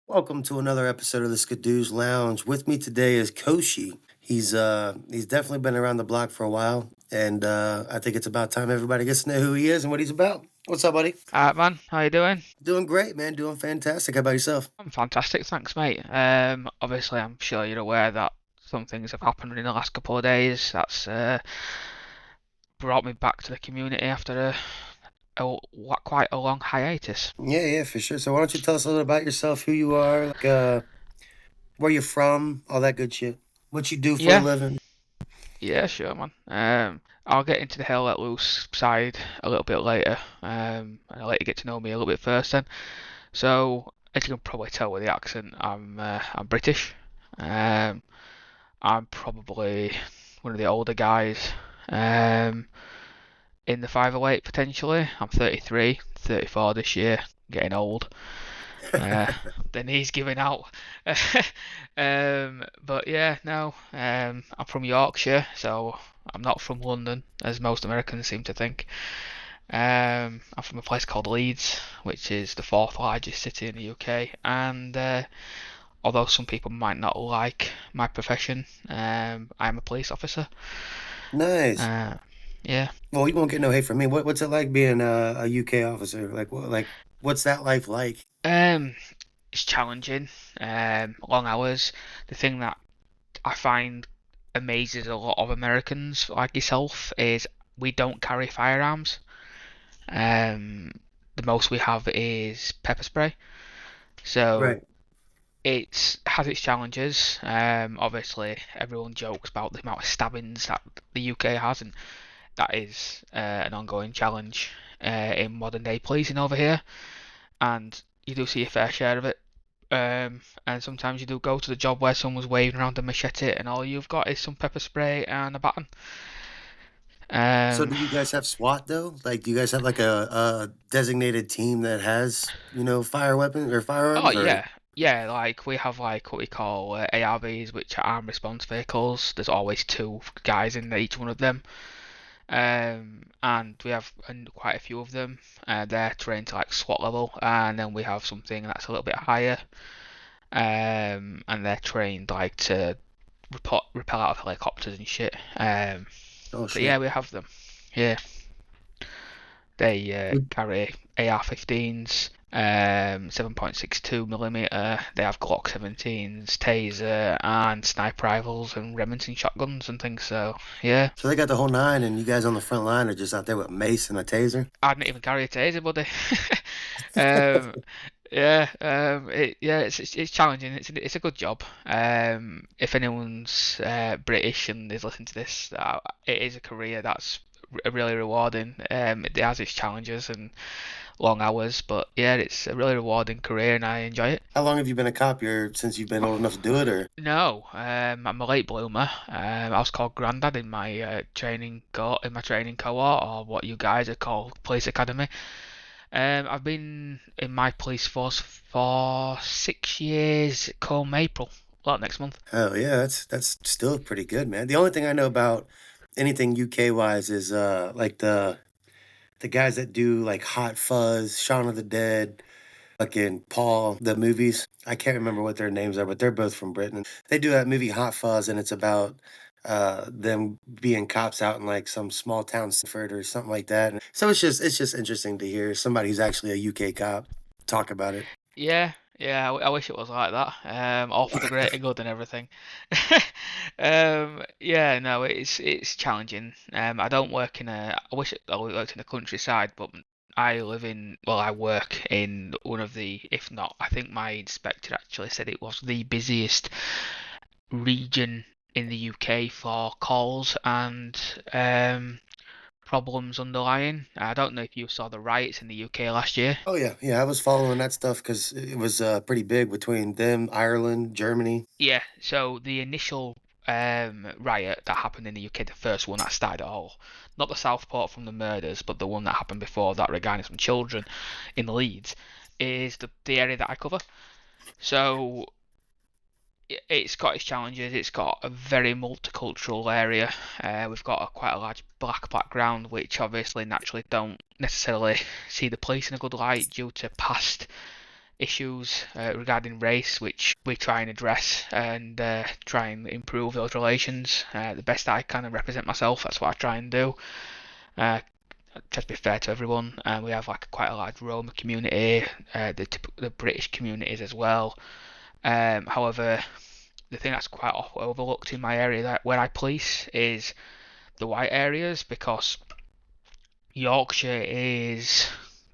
Welcome to another episode of the Skadoo's Lounge. With me today is Coshy. He's definitely been around the block for a while, and I think it's about time everybody gets to know who he is and what he's about. What's up, buddy? Alright, man, how you doing? Doing great, man. Doing fantastic. How about yourself? I'm fantastic, thanks, mate. Obviously, I'm sure you're aware that some things have happened in the last couple of days. That's brought me back to the community after quite a long hiatus. Yeah, for sure. So why don't you tell us a little about yourself, who you are, where you're from, all that good shit. What you do for a Yeah, living. yeah, sure, man. I'll get into the hell let loose side a little bit later. And I'll let you get to know me a little bit first, then. So, as you can probably tell with the accent, I'm British. Um, I'm probably one of the older guys. Um, in the 508 potentially. I'm 33, 34 this year, getting old. Uh, the knee's giving out. But yeah, no, I'm from Yorkshire, so I'm not from London, as most Americans seem to think. I'm from a place called Leeds, which is the fourth largest city in the UK, and although some people might not like my profession, I'm a police officer. Nice. Uh, yeah. Well, you won't get no hate from me. What's it like being a UK officer? What's that life like? Um, it's challenging. Long hours. The thing that I find amazes a lot of Americans like yourself is we don't carry firearms. Um, the most we have is pepper spray. So Right. it has its challenges. Obviously, everyone jokes about the amount of stabbings that the UK has, and that is an ongoing challenge in modern day policing over here. And you do see a fair share of it. And sometimes you do go to the job where someone's waving around a machete and all you've got is some pepper spray and a baton. So Um, do you guys have SWAT though? Like, do you guys have like a designated team that has, fire weapons or oh firearms or? yeah, yeah. Like we have like what we call ARVs, which are armed response vehicles. There's always two guys in each one of them. And we have quite a few of them. They're trained to like SWAT level, and then we have something that's a little bit higher. And they're trained like to repel out of helicopters and shit. Oh But yeah, shit. we have them. Yeah, they Would- carry AR-15s, 7.62 millimeter. They have Glock 17s, taser, and sniper rifles and Remington shotguns and things. So yeah, So they got the whole nine, and you guys on the front line are just out there with mace and a taser. I didn't even carry a taser, buddy. um, Yeah, it's challenging. It's a good job. If anyone's British and is listening to this, it is a career that's really rewarding. It has its challenges and long hours, but yeah, it's a really rewarding career and I enjoy it. How long have you been a cop? Since you've been old enough to do it, or? No, I'm a late bloomer. I was called Grandad in my training cohort, or what you guys are called police academy. I've been in my police force for 6 years come April, well, next month. Oh yeah, that's still pretty good, man. The only thing I know about anything UK wise is like the guys that do like Hot Fuzz, Shaun of the Dead, fucking Paul, the movies. I can't remember what their names are, but they're both from Britain. They do that movie Hot Fuzz, and it's about them being cops out in like some small town Stanford or something like that. And so it's just interesting to hear somebody who's actually a UK cop talk about it. Yeah, yeah, I wish it was like that. All for the greater good and everything. Yeah, no, it's challenging. I don't work in a. I wish I worked in the countryside, but I work in one of the, if not, I think my inspector actually said it was the busiest region in the UK for calls and problems underlying. I don't know if you saw the riots in the UK last year. Oh yeah, I was following that stuff because it was pretty big between them, Ireland, Germany. Yeah, so the initial riot that happened in the UK, the first one that started it all, not the Southport from the murders, but the one that happened before that regarding some children in Leeds, is the area that I cover. So it's got its challenges. It's got a very multicultural area. We've got quite a large black background, which obviously naturally don't necessarily see the police in a good light due to past issues regarding race, which we try and address and try and improve those relations the best I can and represent myself. That's what I try and do. Uh, try to be fair to everyone. We have like quite a large Roma community, the British communities as well. However, the thing that's quite overlooked in my area that where I police is the white areas because Yorkshire is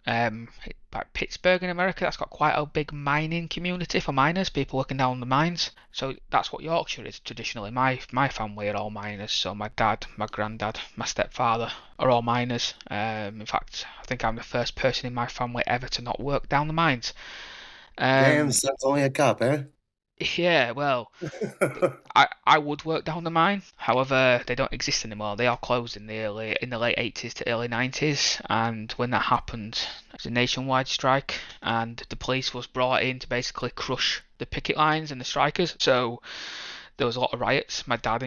like Pittsburgh in America. That's got quite a big mining community for miners, people working down the mines. So that's what Yorkshire is traditionally. My family are all miners. So my dad, my granddad, my stepfather are all miners. In fact, I think I'm the first person in my family ever to not work down the mines. Damn, Um, son's only a cop, huh? yeah, well, I would work down the mine. However, they don't exist anymore. They all closed in the late 80s to early 90s. And when that happened, it was a nationwide strike, and the police was brought in to basically crush the picket lines and the strikers. So there was a lot of riots. My dad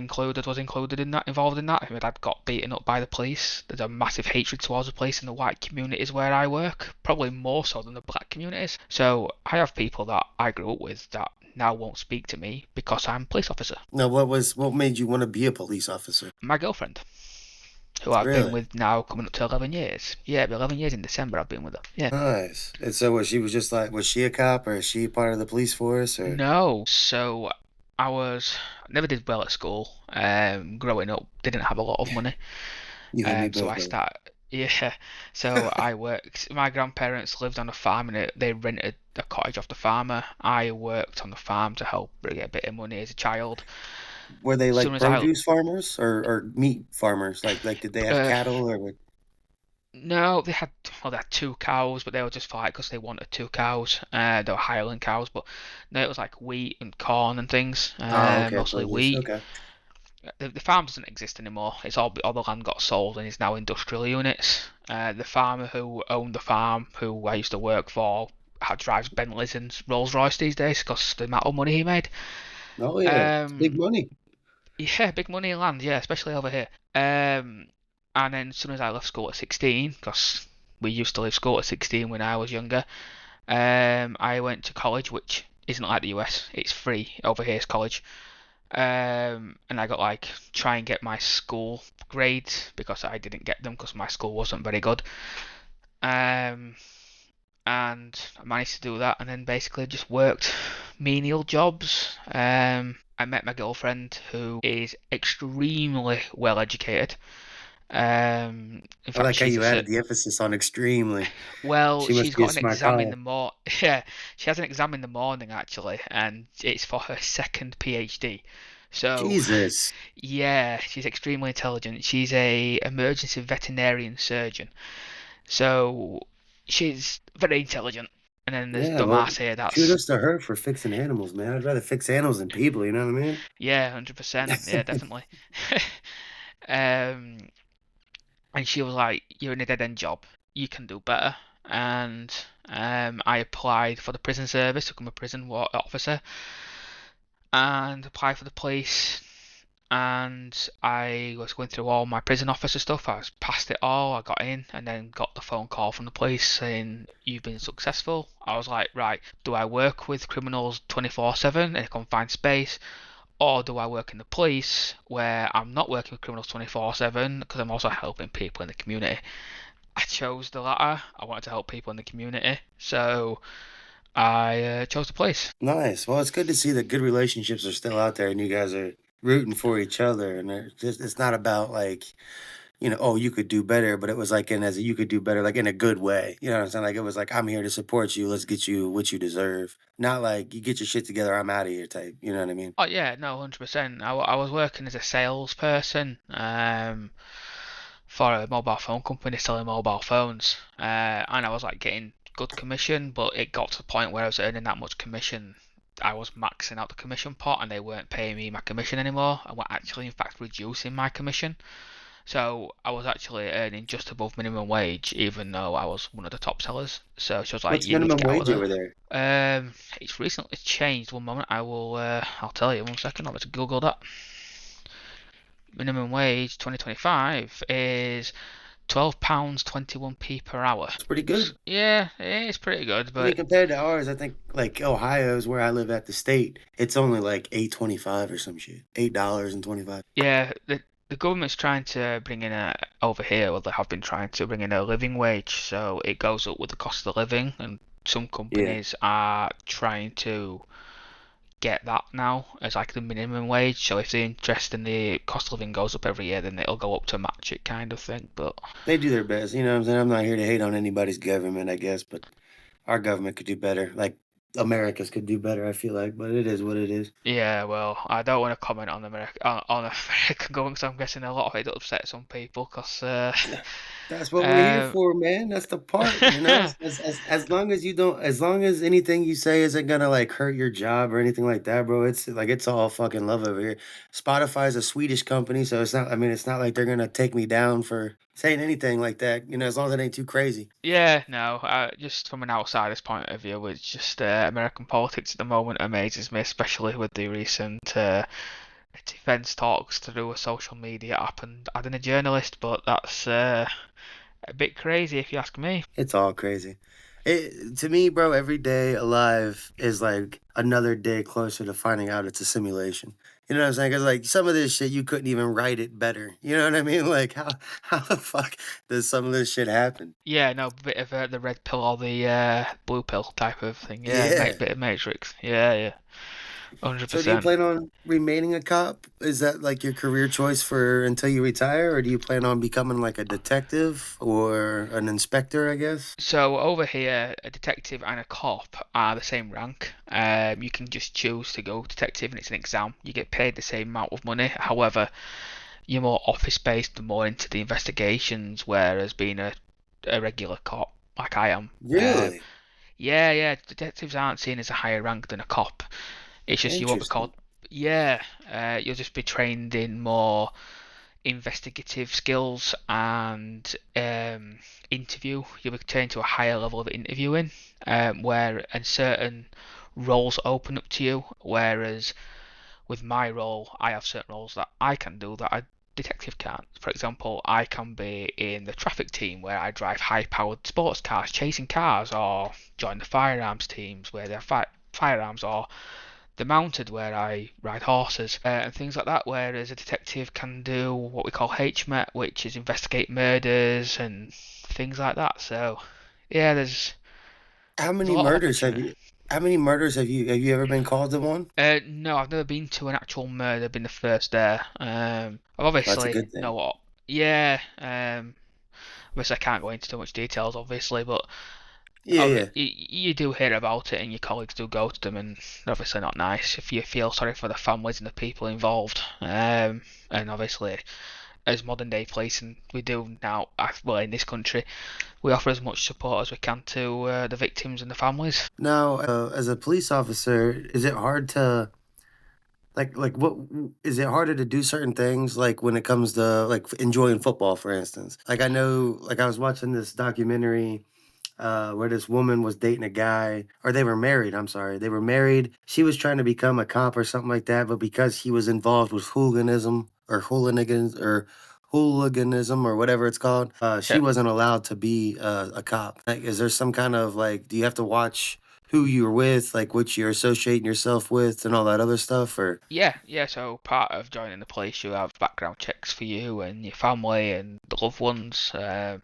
was included in that, involved in that. My dad got beaten up by the police. There's a massive hatred towards the police in the white communities where I work, probably more so than the black communities. So I have people that I grew up with that now won't speak to me because I'm a police officer. Now, what made you want to be a police officer? My girlfriend, who I've been Really? with now coming up to 11 years. Yeah, 11 years in December I've been with her. Yeah. Nice. And so, was she a cop, or is she part of the police force, or No, so I never did well at school. Growing up, didn't have a lot of money. you and me So both, I man? start, yeah. So I worked. My grandparents lived on a farm and they rented a cottage off the farmer. I worked on the farm to help get a bit of money as a child. Were they As soon like as I, produce farmers or meat farmers? Like did they have uh, cattle or what? no, they had two cows, but they were just fight because they wanted two cows. They were Highland cows, but no, it was like wheat and corn and things. Oh, okay, Mostly produce. wheat. Okay. The farm doesn't exist anymore. It's all the land got sold and is now industrial units. The farmer who owned the farm, who I used to work for, drives Bentleys and Rolls Royce these days because the amount of money he made. Oh yeah, it's big Um, money. yeah, big money in land, yeah, especially over here. And then as soon as I left school at 16, because we used to leave school at 16 when I was younger, I went to college, which isn't like the US. It's free over here. It's college. And I got like try and get my school grades because I didn't get them because my school wasn't very good. Um, and I managed to do that, and then basically just worked menial jobs. I met my girlfriend who is extremely well educated. In I fact, like how she's you a added the emphasis on extremely. well, She must she's be a got an smart exam in collie. the yeah, she has an exam in the morning actually, and it's for her second PhD. So Jesus. yeah, she's extremely intelligent. She's a emergency veterinarian surgeon. So she's very intelligent. And then there's Yeah, well, dumbass here that's kudos to her for fixing animals, man. I'd rather fix animals than people, you know what I mean? yeah, 100%. Yeah, definitely. um, and she was like, "You're in a dead end job. You can do better." And I applied for the prison service to become a prison officer and applied for the police. And I was going through all my prison officer stuff. I was past it all. I got in, and then got the phone call from the police saying you've been successful. I was like, right, do I work with criminals 24/7 in a confined space, or do I work in the police where I'm not working with criminals 24/7 because I'm also helping people in the community? I chose the latter. I wanted to help people in the community, so I chose the police. Nice. Well, it's good to see that good relationships are still out there and you guys are rooting for each other. And it's not about like, oh, you could do better, but it was like in as a you could do better, like in a good way. You know what I'm saying? Like it was like, I'm here to support you. Let's get you what you deserve. Not like you get your shit together, I'm out of here type. You know what I mean? Oh yeah, no, 100%. I was working as a salesperson for a mobile phone company selling mobile phones, and I was like getting good commission, but it got to the point where I was earning that much commission. I was maxing out the commission pot, and they weren't paying me my commission anymore, and were actually, in fact, reducing my commission. So I was actually earning just above minimum wage, even though I was one of the top sellers. So she was like, What's "You need to minimum get out of wage there." over there? It's recently changed. One moment, I'll tell you. One second, I'll just Google that. Minimum wage 2025 is £12 21p per hour. It's pretty good. Yeah, it's pretty good, I mean, but compared to ours, I think like Ohio is where I live at the state. It's only like 8.25 or some shit. $8.25. yeah, the government's trying to bring in a over here, well, they have been trying to bring in a living wage, so it goes up with the cost of living, and some Yeah. companies are trying to get that now as like the minimum wage. So if the interest in the cost of living goes up every year, then it'll go up to match it, kind of thing. But They do their best. You know what I'm saying? I'm not here to hate on anybody's government, I guess, but our government could do better. Like America's could do better, I feel like, but it is what it is. yeah, well, I don't want to comment on on American government, 'cause I'm guessing a lot of it upset some people, because That's what we're here um, for, man. That's the part, you know. As long as you don't, as long as anything you say isn't gonna like hurt your job or anything like that, bro. It's like it's all fucking love over here. Spotify's a Swedish company, so it's not. I mean, it's not like they're gonna take me down for saying anything like that. You know, as long as it ain't too crazy. yeah, no, just from an outsider's point of view, it's just American politics at the moment amazes me, especially with the recent defense talks through a social media app and adding a journalist, but that's a bit crazy if you ask me. It's all crazy. To me, bro, every day alive is like another day closer to finding out it's a simulation. You know what I'm saying? Because like some of this shit, you couldn't even write it better. You know what I mean? Like how the fuck does some of this shit happen? Yeah, no, bit of the red pill or the blue pill type of thing. Yeah, Yeah. bit of Matrix. Yeah, yeah, So do you 100%. plan on remaining a cop? Is that like your career choice for until you retire, or do you plan on becoming like a detective or an inspector, I guess? So over here, a detective and a cop are the same rank. You can just choose to go detective, and it's an exam. You get paid the same amount of money. However, you're more office based and more into the investigations, whereas being a regular cop, like I am. Really? Yeah, yeah, detectives aren't seen as a higher rank than a cop. It's just you won't be called. Interesting. Yeah, you'll just be trained in more investigative skills and interview. You'll be trained to a higher level of interviewing, where and certain roles open up to you. Whereas with my role, I have certain roles that I can do that a detective can't. For example, I can be in the traffic team where I drive high-powered sports cars, chasing cars, or join the firearms teams where they're firearms, or the mounted where I ride horses and things like that. Whereas a detective can do what we call HMET, which is investigate murders and things like that. So yeah, How there's a many lot of murders have opportunity. you? How many murders have you ever been called to one? No, I've never been to an actual murder. Been the first there. I've That's a obviously good know thing. what. Yeah. Obviously I can't go into too much details, obviously, but Yeah, yeah. you do hear about it, and your colleagues do go to them, and they're obviously not nice. If you feel sorry for the families and the people involved, and obviously, as modern day policing, we do now. Well, in this country, we offer as much support as we can to the victims and the families. Now, as a police officer, is it hard to like what is it harder to do certain things like when it comes to like enjoying football, for instance? Like I know, like I was watching this documentary where this woman was dating a guy, or they were married. I'm sorry, they were married. She was trying to become a cop or something like that, but because he was involved with hooliganism or whatever it's called, she Yeah, wasn't allowed to be a cop. Like, is there some kind of like, do you have to watch who you're with, like what you're associating yourself with, and all that other stuff, or yeah. So part of joining the police, you have background checks for you and your family and the loved ones. So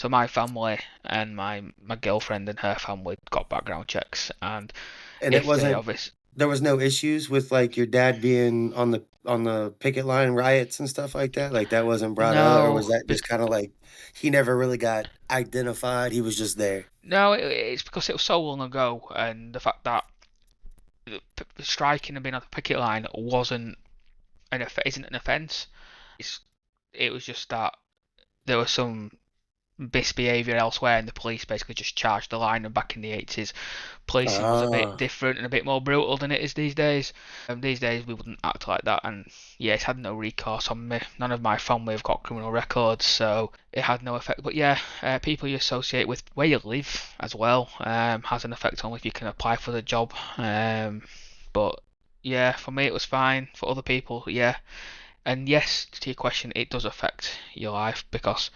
my family and my girlfriend and her family got background checks, and and it if they wasn't obviously there was no issues with like your dad being on the picket line riots and stuff like that? Like that wasn't brought up, or was no, that just kind of like he never really got identified? He was just there. no, it's because it was so long ago, and the fact that striking and being on the picket line isn't an offence. It was just that there was some misbehaviour elsewhere, and the police basically just charged the line. And back in the 80s, policing was a bit Ah, different and a bit more brutal than it is these days. These days we wouldn't act like that, and yeah, it had no recourse on me. None of my family have got criminal records, so it had no effect. But yeah, people you associate with where you live as well has an effect on if you can apply for the job. But yeah, for me it was fine. For other people, yeah. And yes, to your question, it does affect your life because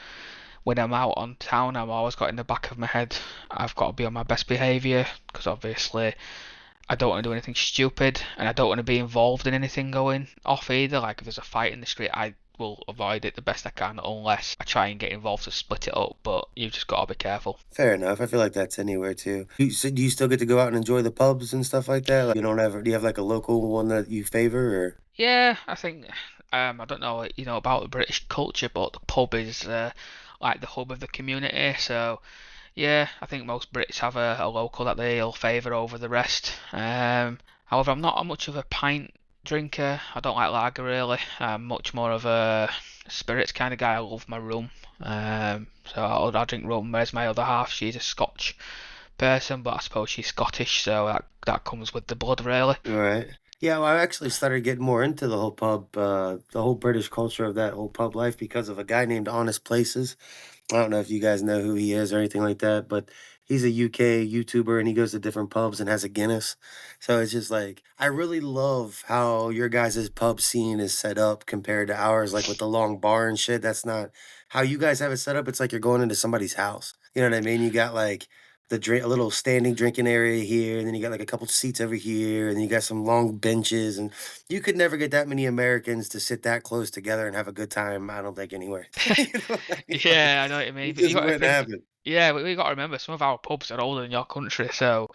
when I'm out on town, I've always got in the back of my head, I've got to be on my best behaviour because obviously I don't want to do anything stupid and I don't want to be involved in anything going off either. Like if there's a fight in the street, I will avoid it the best I can unless I try and get involved to split it up. But you've just got to be careful. Fair enough. I feel like that's anywhere too. So do you still get to go out and enjoy the pubs and stuff like that? Like, you don't ever, do you have like a local one that you favor or? Yeah, I think I don't know about the British culture, but the pub is like the hub of the community. So yeah, I think most Brits have a local that they'll favour over the rest. However, I'm not much of a pint drinker. I don't like lager really. I'm much more of a spirits kind of guy. I love my rum. So I drink rum. Whereas my other half, she's a Scotch person, but I suppose she's Scottish, so that comes with the blood really. Right. Yeah, well, I actually started getting more into the whole pub, the whole British culture of that whole pub life because of a guy named Honest Places. I don't know if you guys know who he is or anything like that, but he's a UK YouTuber and he goes to different pubs and has a Guinness. So it's just like I really love how your guys' pub scene is set up compared to ours, like with the long bar and shit. That's not how you guys have it set up. It's like you're going into somebody's house. You know what I mean? You got like the drink, a little standing drinking area here, and then you got like a couple seats over here, and then you got some long benches, and you could never get that many Americans to sit that close together and have a good time. I don't think anywhere. You know what I mean? Like, Yeah, I know what you mean. it But you just got to wouldn't think. happen. Yeah, we got to remember some of our pubs are older than your country, so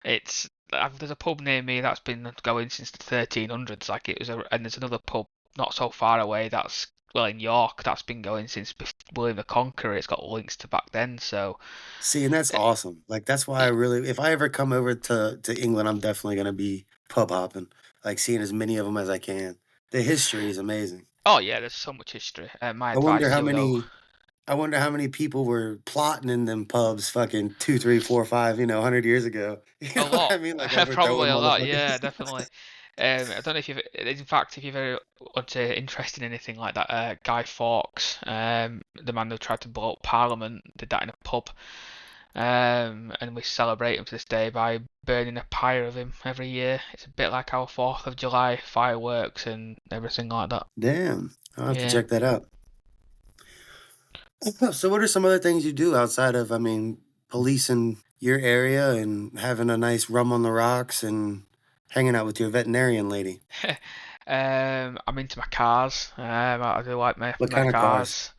it's there's a pub near me that's been going since the 1300s. And there's another pub not so far away that's well in York that's been going since William the Conqueror. It's got links to back then, so See, and that's it, awesome. Like that's why I it, really, if I ever come over to England, I'm definitely gonna be pub hopping, like seeing as many of them as I can. The history is amazing. oh yeah, there's so much history. My I wonder advice to how you though, many. I wonder how many people were plotting in them pubs, fucking 2, 3, 4, 5, 100 years ago. You a know what lot, I mean? Like probably overthrowing a lot. Yeah, motherfuckers. definitely. I don't know if you've, in fact, if you've ever interested in anything like that, Guy Fawkes, the man who tried to blow up Parliament, did that in a pub. And we celebrate him to this day by burning a pyre of him every year. It's a bit like our 4th of July fireworks and everything like that. Damn, I'll have to Yeah. check that out. So, what are some other things you do outside of, policing your area and having a nice rum on the rocks and hanging out with your veterinarian lady? I'm into my cars. I do like What my kind of cars? cars.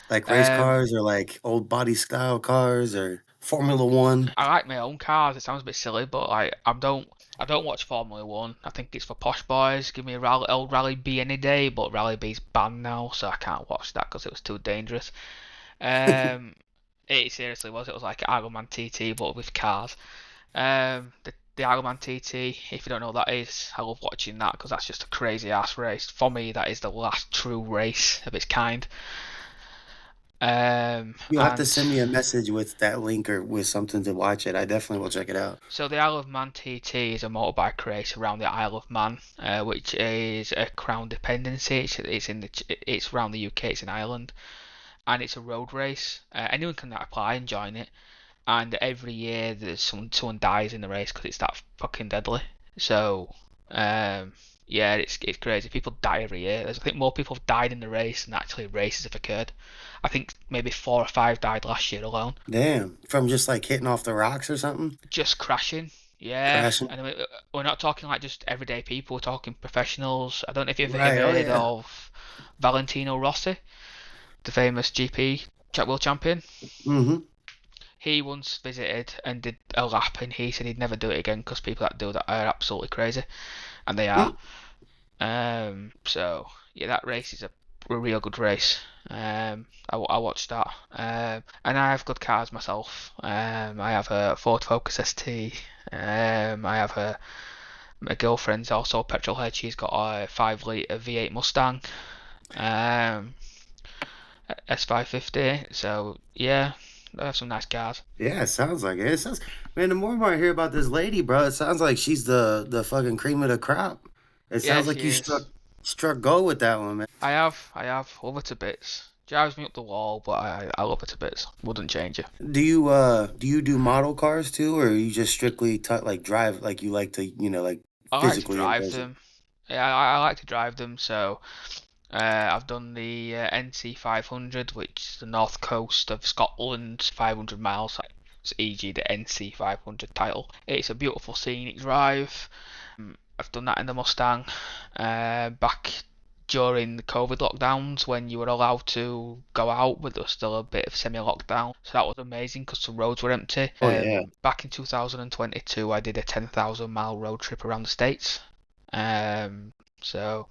Like race Um, cars or like old body style cars or Formula One? I like my own cars. It sounds a bit silly, but like I don't watch Formula One. I think it's for posh boys. Give me a old Rally B any day, but Rally B's banned now, so I can't watch that because it was too dangerous. Um, it seriously was. It was like Iron Man TT, but with cars. The Iron Man TT, if you don't know what that is, I love watching that because that's just a crazy ass race. For me, that is the last true race of its kind. You'll have to And send me a message with that link or with something to watch it. I definitely will check it out. so the Isle of Man TT is a motorbike race around the Isle of Man, which is a crown dependency. It's around the UK. It's in Ireland, and it's a road race. Anyone can apply and join it. And every year there's someone dies in the race because it's that fucking deadly. So yeah, it's crazy. People die every year. I think more people have died in the race than actually races have occurred. I think maybe 4 or 5 died last year alone. Damn, from just like hitting off the rocks or something, Just crashing. Yeah, crashing. and we're not talking like just everyday people. We're talking professionals. I don't know if you've ever Right. Oh heard yeah. of Valentino Rossi, the famous GP world champion. Mm-hmm. He once visited and did a lap, and he said he'd never do it again because people that do that are absolutely crazy, and they are. So yeah, that race is a real good race. I watched that, and I have good cars myself. I have a Ford Focus ST. I have my girlfriend's also a petrol head. She's got a 5 litre V8 Mustang, um, S550. So yeah, I have some nice cars. Yeah, it sounds like it. It sounds, man. The more and more I hear about this lady, bro, it sounds like she's the fucking cream of the crop. It Yeah, sounds she like you is. struck gold with that one, man. I have. Love her to bits. Drives me up the wall, but I love her to bits. Wouldn't change her. Do you do model cars too, or you just strictly like drive like you like to like I like to physically in drive person? them. Yeah, I like to drive them. So I've done the NC 500, which is the north coast of Scotland, 500 miles. It's e.g. the NC 500 title. It's a beautiful scenic drive. I've done that in the Mustang back during the COVID lockdowns when you were allowed to go out, but there was still a bit of semi-lockdown. So that was amazing because the roads were empty. Oh yeah. Back in 2022, I did a 10,000 mile road trip around the States. Um, so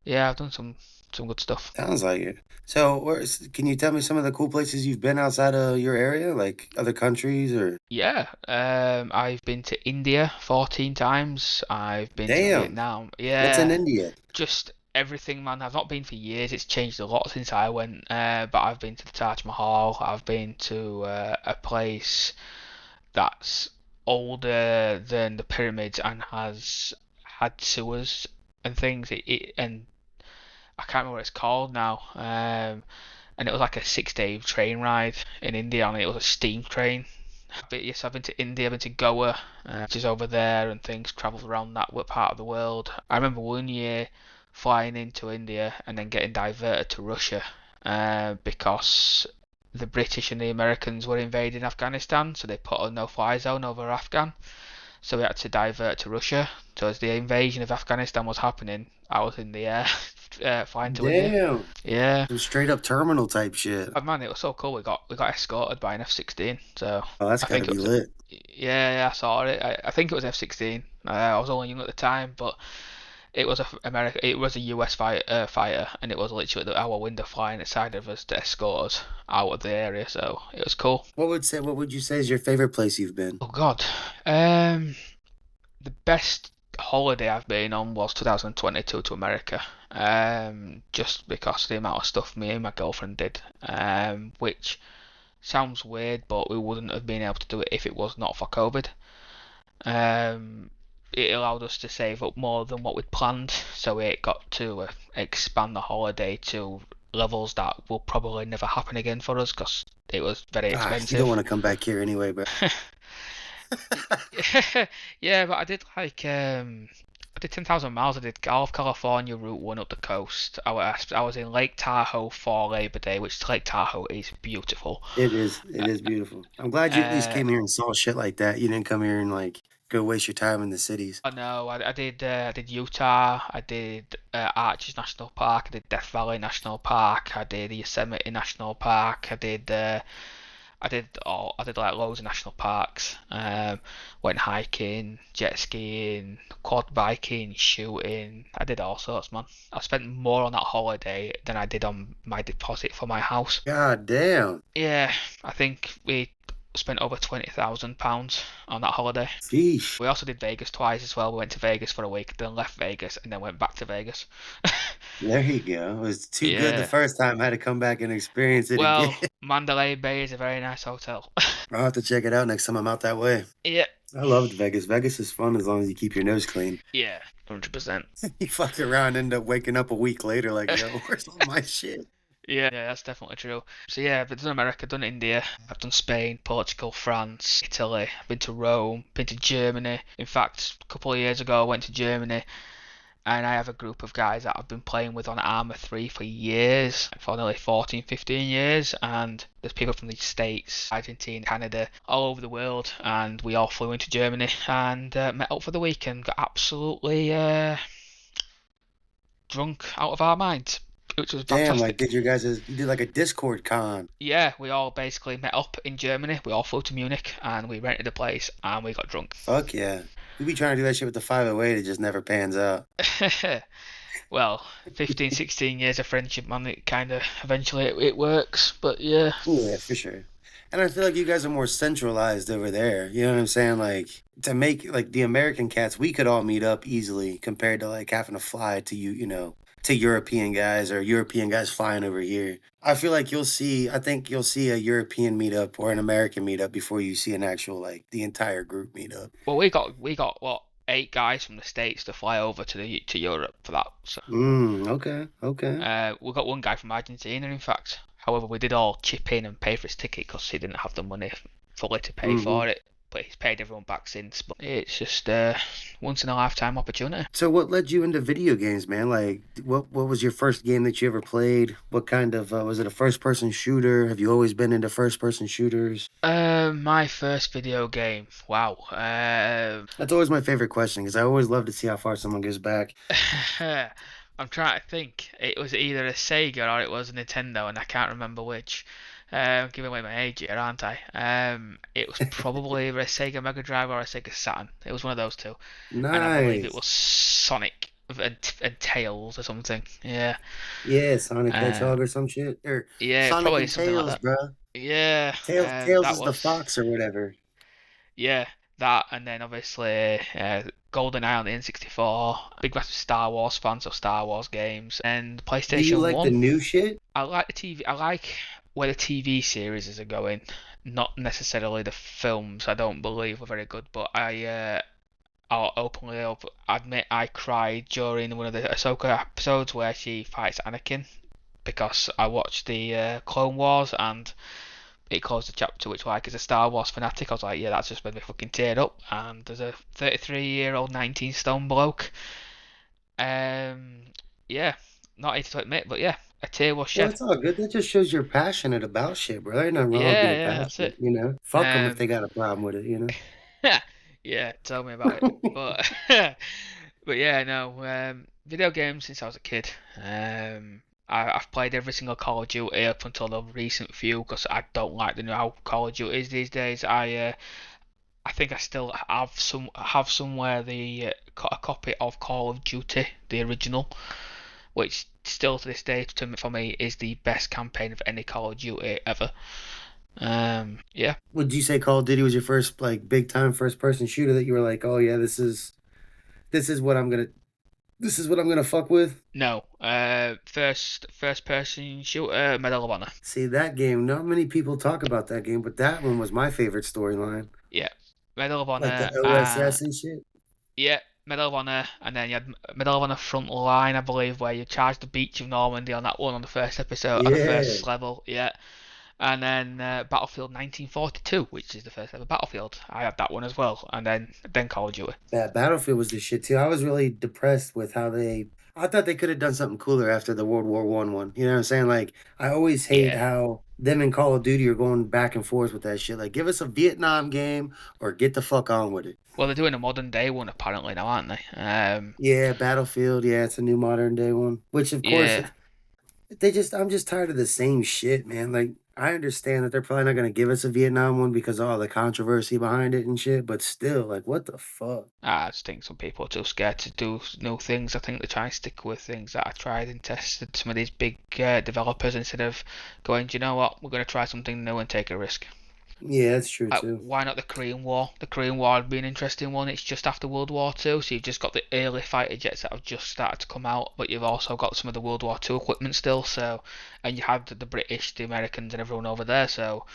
yeah, I've done some good stuff. Sounds like it. So, can you tell me some of the cool places you've been outside of your area, like other countries or? Yeah, I've been to India 14 times. I've been to Damn, Vietnam. what's in Yeah, India? just everything, man. I've not been for years. It's changed a lot since I went. But I've been to the Taj Mahal. I've been to a place that's older than the pyramids and has had sewers and things. And I can't remember what it's called now. And it was like a 6 day train ride in India, and it was a steam train. But yes, I've been to India, I've been to Goa, which is over there, and things. Travelled around that part of the world. I remember one year flying into India and then getting diverted to Russia because the British and the Americans were invading Afghanistan, so they put a no-fly zone over Afghan. So we had to divert to Russia. So as the invasion of Afghanistan was happening, I was in the air flying to India. Damn, Yeah. some straight up terminal type shit. Oh man, it was so cool. We got escorted by an F-16. So Oh, that's I got to think it be was lit. yeah, I saw it. I think it was F-16. I was only young at the time, but it was It was a US fighter, and it was literally our window flying inside of us to escort us out of the area. So it was cool. What would you say is your favorite place you've been? Oh God, um, the best holiday I've been on was 2022 to America. Just because of the amount of stuff me and my girlfriend did. Which sounds weird, but we wouldn't have been able to do it if it was not for COVID. Um, it allowed us to save up more than what we'd planned, so it got to expand the holiday to levels that will probably never happen again for us because it was very Ah, you don't want expensive. to come back here anyway, bro. Yeah, but I did 10,000 miles. I did all of California Route 1 up the coast. I was in Lake Tahoe for Labor Day, which Lake Tahoe is beautiful. It is beautiful. I'm glad you at least Uh, came here and saw shit like that. You didn't come here and like go waste your time in the cities. I know. I did Utah. I did Arches National Park. I did Death Valley National Park. I did Yosemite National Park. I did like loads of national parks. Went hiking, jet skiing, quad biking, shooting. I did all sorts, man. I spent more on that holiday than I did on my deposit for my house. God damn. Yeah, I think we spent over £20,000 on that holiday. Sheesh. We also did Vegas twice as well. We went to Vegas for a week, then left Vegas, and then went back to Vegas. There you go. It was too good the Yeah. first time. Had to come back and experience it again. Well, Mandalay Bay is a very nice hotel. I'll have to check it out next time I'm out that way. Yeah. I loved Vegas. Vegas is fun as long as you keep your nose clean. Yeah, 100%. You fuck around, end up waking up a week later like, yo, where's all my shit? Yeah, that's definitely true. So yeah, I've done America, done India, I've done Spain, Portugal, France, Italy, I've been to Rome, been to Germany. In fact, a couple of years ago I went to Germany and I have a group of guys that I've been playing with on Arma 3 for years, for nearly 14, 15 years, and there's people from the States, Argentina, Canada, all over the world, and we all flew into Germany and met up for the weekend, got absolutely drunk out of our minds, which was Damn, like fantastic. you did like a Discord con. Yeah, we all basically met up in Germany, we all flew to Munich, and we rented a place, and we got drunk. Fuck yeah. We be trying to do that shit with the 508, it just never pans out. Well, 15, 16 years of friendship, man, it kind of eventually it works. But yeah, Yeah, for sure. And I feel like you guys are more centralized over there. You know what I'm saying? Like to make like the American cats, we could all meet up easily compared to like having to fly to to European guys or European guys flying over here. I feel like I think you'll see a European meetup or an American meetup before you see an actual like the entire group meetup. well, we got what 8 guys from the States to fly over to Europe for that. So Okay, okay. we got one guy from Argentina, in fact. However, we did all chip in and pay for his ticket because he didn't have the money fully to pay Mm-hmm. for it. it's paid everyone back since, but it's just once in a lifetime opportunity. So what led you into video games, man? Like what was your first game that you ever played? What kind of was it a first person shooter? Have you always been into first person shooters? My first video game. Wow. That's always my favorite question because I always love to see how far someone goes back. I'm trying to think. It was either a Sega or it was a Nintendo, and I can't remember which. Giving away my age here, aren't I? It was probably either a Sega Mega Drive or a Sega Saturn. It was one of those two, and I believe it Nice. was Sonic and Tails or something. Yeah. Yeah, Sonic Um. Hedgehog or some shit. Or Yeah, Sonic probably and something like Tails, that. bruh. Yeah. Tails That is the was. fox or whatever. Yeah, that, and then obviously GoldenEye on the N64. Big massive Star Wars fan, so Star Wars games, and Do you PlayStation like the 1. new shit? I like the TV. I like where the TV series are going, not necessarily the films. I don't believe are very good, but I'll openly admit I cried during one of the Ahsoka episodes where she fights Anakin because I watched the Clone Wars and it closed the chapter which, like, as a Star Wars fanatic, I was like, yeah, that's just made me fucking teared up. And as a 33-year-old 19 stone bloke, um, yeah, not easy to admit, but yeah, a tear was Well, shed. it's all good. That just shows you're passionate about shit, bro. There ain't nothing wrong with Yeah, being yeah, that's passionate, it. you know? Fuck them if Um, they got a problem with it. yeah, tell me about it. But but yeah, no, video games since I was a kid. I've played every single Call of Duty up until the recent few because I don't like the new how Call of Duty is these days. I think I still have somewhere the a copy of Call of Duty, the original, which still to this day for me is the best campaign of any Call of Duty ever. Yeah. Would you say Call of Duty was your first like big time first person shooter that you were like, oh yeah, this is what I'm gonna this is what I'm gonna fuck with? No. First person shooter, Medal of Honor. See that game, not many people talk about that game, but that one was my favorite storyline. Yeah. Medal of Like the Honor. OSS and shit. Yeah. Medal of Honor, and then you had Medal of Honor Front Line, I believe, where you charged the beach of Normandy on that one on the first episode, on the Yeah. first level. Yeah. And then Battlefield 1942, which is the first ever Battlefield. I had that one as well, and then Call of Duty. Yeah, Battlefield was the shit too. I was really depressed with how they. I thought they could have done something cooler after the World War one. You know what I'm saying? Like I always hate Yeah. how them and Call of Duty are going back and forth with that shit. Like give us a Vietnam game or get the fuck on with it. Well, they're doing a modern day one apparently now, aren't they? Yeah, Battlefield. Yeah, it's a new modern day one. Which of course Yeah. they just. I'm just tired of the same shit, man. Like I understand that they're probably not gonna give us a Vietnam one because of all the controversy behind it and shit. But still, like what the fuck? I just think some people are too scared to do new things. I think they try and stick with things that are tried and tested. Some of these big developers, instead of going, do you know what, we're going to try something new and take a risk. Yeah, that's true too. Why not the Korean War? The Korean War would be an interesting one. It's just after World War Two, so you've just got the early fighter jets that have just started to come out, but you've also got some of the World War Two equipment still. So, and you have the British, the Americans, and everyone over there. So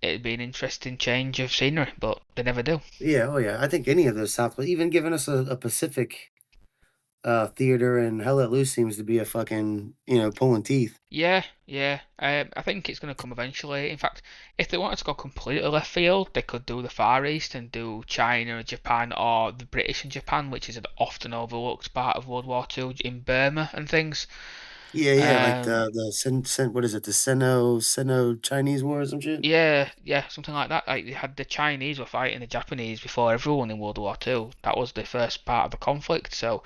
it'd be an interesting change of scenery, but they never do. Yeah, oh yeah. I think any of those South, even giving us a Pacific theater and Hell Let Loose seems to be a fucking pulling teeth. Yeah, yeah. I think it's going to come eventually. In fact, if they wanted to go completely left field, they could do the Far East and do China and Japan, or the British and Japan, which is an often overlooked part of World War Two in Burma and things. Yeah, yeah, like Um, the what is it, the Sino Chinese War or some shit. yeah, yeah, something like that. Like they had the Chinese were fighting the Japanese before everyone in World War Two. That was the first part of the conflict. So,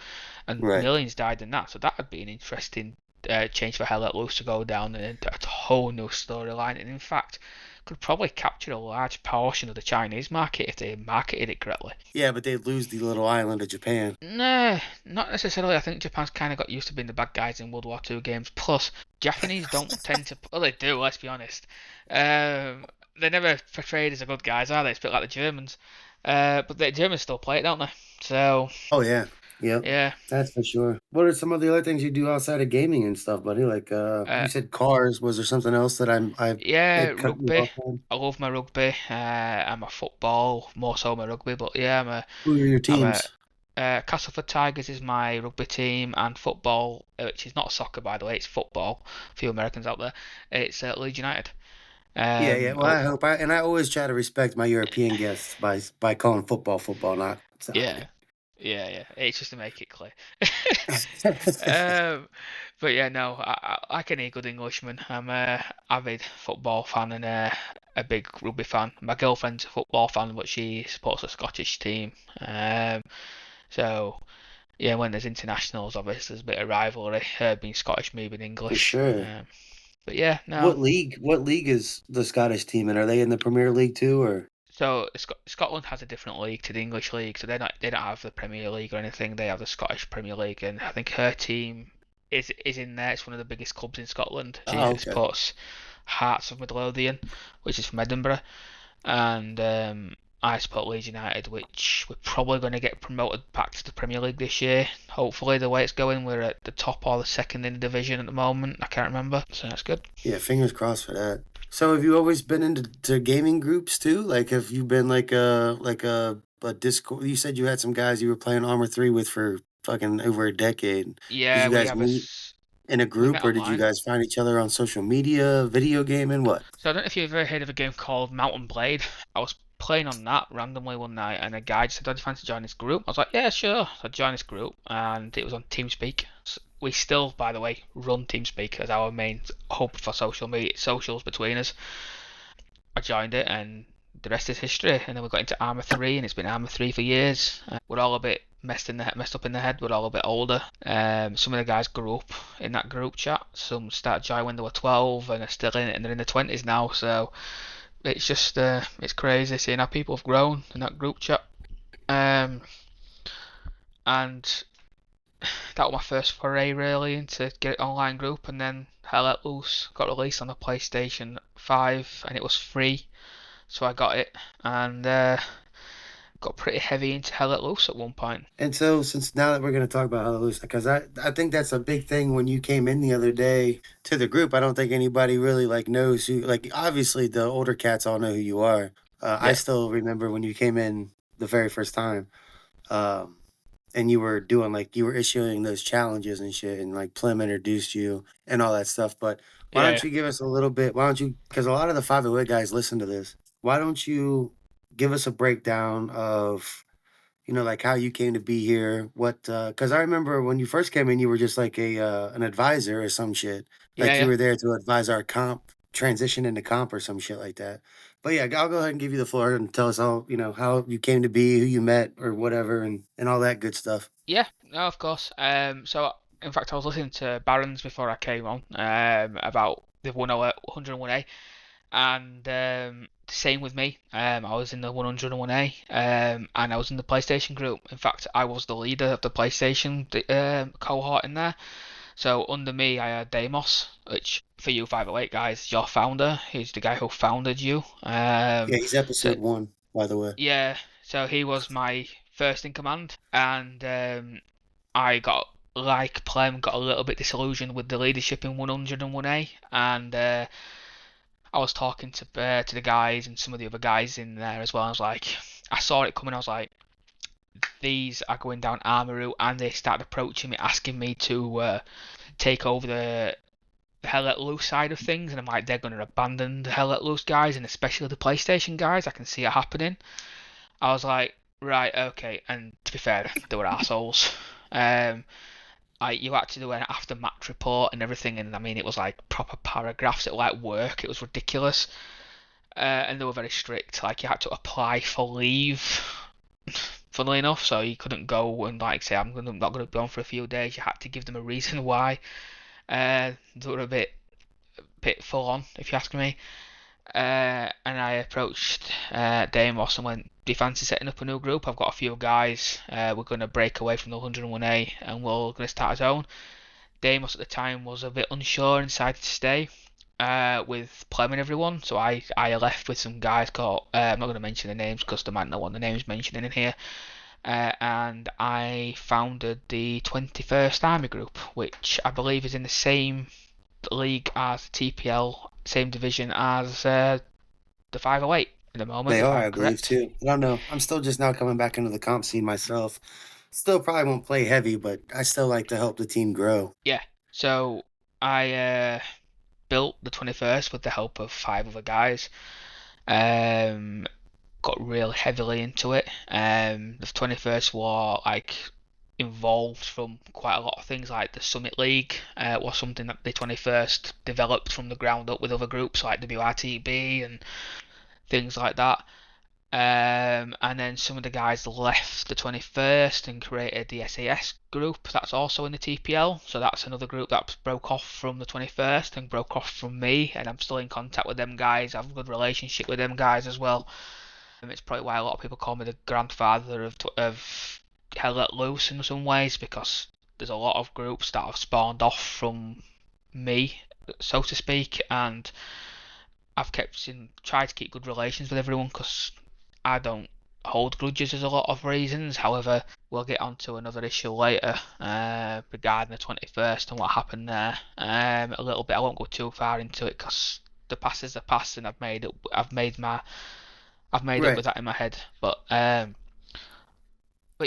and Right. millions died in that. So that would be an interesting change for Hell Let Loose to go down and into a whole new storyline. And in fact, could probably capture a large portion of the Chinese market if they marketed it correctly. Yeah, but they lose the little island of Japan. Nah, not necessarily. I think Japan's kind of got used to being the bad guys in World War Two games. Plus, Japanese don't tend to. Well, they do. Let's be honest. They're never portrayed as the good guys, are they? It's a bit like the Germans. But the Germans still play it, don't they? So, Oh yeah. Yep. yeah. That's for sure. What are some of the other things you do outside of gaming and stuff, buddy? Like Uh, you said cars. Was there something else that I yeah, had cut you rugby. off on? I love my rugby. I'm a football, more so my rugby. But yeah, Who are your I'm a teams? Castleford Tigers is my rugby team, and football, which is not soccer by the way, it's football. A few Americans out there. It's Leeds United. Yeah, yeah. Well, Oh, I hope I always try to respect my European guests by calling football football, not yeah, soccer. yeah. It's just to make it clear. Um, but yeah, no, I can hear good Englishman. I'm a avid football fan and a big rugby fan. My girlfriend's a football fan, but she supports a Scottish team. Um, so yeah, when there's internationals, obviously there's a bit of rivalry. Her being Scottish, me being For English. sure. But yeah, no. What league is the Scottish team in? Are they in the Premier League too, or? So Scotland has a different league to the English league, so they don't have the Premier League or anything. They have the Scottish Premier League, and I think her team is in there. It's one of the biggest clubs in Scotland. She Oh, okay. supports Hearts of Midlothian, which is from Edinburgh, and I support Leeds United, which we're probably going to get promoted back to the Premier League this year. Hopefully, the way it's going, we're at the top or the second in the division at the moment. I can't remember, so that's good. Yeah, fingers crossed for that. So have you always been into gaming groups too? Like have you been like a Discord? You said you had some guys you were playing Armor 3 with for fucking over a decade. Did Yeah, you guys meet in a we met group or did you online. guys find each other on social media, video gaming, what? So I don't know if you've ever heard of a game called Mountain Blade. I was playing on that randomly one night, and a guy just said, "Do you fancy joining this group?" I was like, "Yeah, sure." So I joined this group, and it was on TeamSpeak. We still, by the way, run TeamSpeak as our main hub for social media socials between us. I joined it, and the rest is history. And then we got into Arma 3, and it's been Arma 3 for years. We're all a bit messed up in the head. We're all a bit older. Some of the guys grew up in that group chat. Some started joining when they were 12 and are still in it, and they're in their 20s now. So it's just it's crazy seeing how people have grown in that group chat. Um, and that was my first foray really into get online group, and then Hell Let Loose got released on the PlayStation 5, and it was free, so I got it, and got pretty heavy into Hell Let Loose at one point. And so since now that we're going to talk about Hallelujah, because I think that's a big thing when you came in the other day to the group. I don't think anybody really like knows who, like obviously the older cats all know who you are. I Yeah, still remember when you came in the very first time. Um, and you were doing like you were issuing those challenges and shit, and like Plum introduced you and all that stuff. But why yeah, don't you give us a little bit? Why don't you? Because a lot of the 508 guys listen to this. Why don't you give us a breakdown of like how you came to be here? What? Because I remember when you first came in, you were just like a an advisor or some shit. yeah, Like you yeah. were there to advise our comp transition into comp or some shit like that. But yeah, I'll go ahead and give you the floor and tell us all how you came to be, who you met, or whatever, and all that good stuff. Yeah, no, of course. So in fact, I was listening to Barons before I came on, about the 101A, and same with me. I was in the 101A, and I was in the PlayStation group. In fact, I was the leader of the PlayStation cohort in there. So under me, I had Deimos, which for you 508 guys, your founder. He's the guy who founded you. Yeah, he's So episode 1, by the way. yeah, so he was my first in command, and I got like Clem got a little bit disillusioned with the leadership in 101A, and I was talking to the guys and some of the other guys in there as well. I was like, I saw it coming. I was like, these are going down Armoru, and they started approaching me, asking me to take over the Hell Let Loose side of things, and I'm like, they're going to abandon the Hell Let Loose guys, and especially the PlayStation guys. I can see it happening. I was like, right, okay. And to be fair, they were assholes. Um, you had to do an after-match report and everything, and I mean, it was like proper paragraphs. It was like work. It was ridiculous. And they were very strict. Like you had to apply for leave, funnily enough, so you couldn't go and like say I'm not going to be on for a few days. You had to give them a reason why. They were a bit full on, if you ask me. And I approached Deimos and went, "Do you fancy setting up a new group? I've got a few guys. We're going to break away from the 101A and we're going to start our own." Deimos at the time was a bit unsure and decided to stay with Plem and everyone. So I left with some guys called, I'm not going to mention the names because they might not want the names mentioning in here. And I founded the 21st Army Group, which I believe is in the same league as TPL, same division as the 508 at the moment, They if are, I'm I believe, correct. too. I don't know. I'm still just now coming back into the comp scene myself. Still probably won't play heavy, but I still like to help the team grow. Yeah. So I built the 21st with the help of five other guys. Um, got really heavily into it. The 21st war like involved from quite a lot of things like the Summit League was something that the 21st developed from the ground up with other groups like WRTB and things like that. And then some of the guys left the 21st and created the SAS group. That's also in the TPL. So that's another group that broke off from the 21st and broke off from me. And I'm still in contact with them guys. I have a good relationship with them guys as well. It's probably why a lot of people call me the grandfather of Hell Let Loose in some ways, because there's a lot of groups that have spawned off from me, so to speak, and I've tried to keep good relations with everyone because I don't hold grudges as a lot of reasons. However, we'll get onto another issue later regarding the 21st and what happened there. A little bit. I won't go too far into it because the past is the past, and I've made up Right. with that in my head. But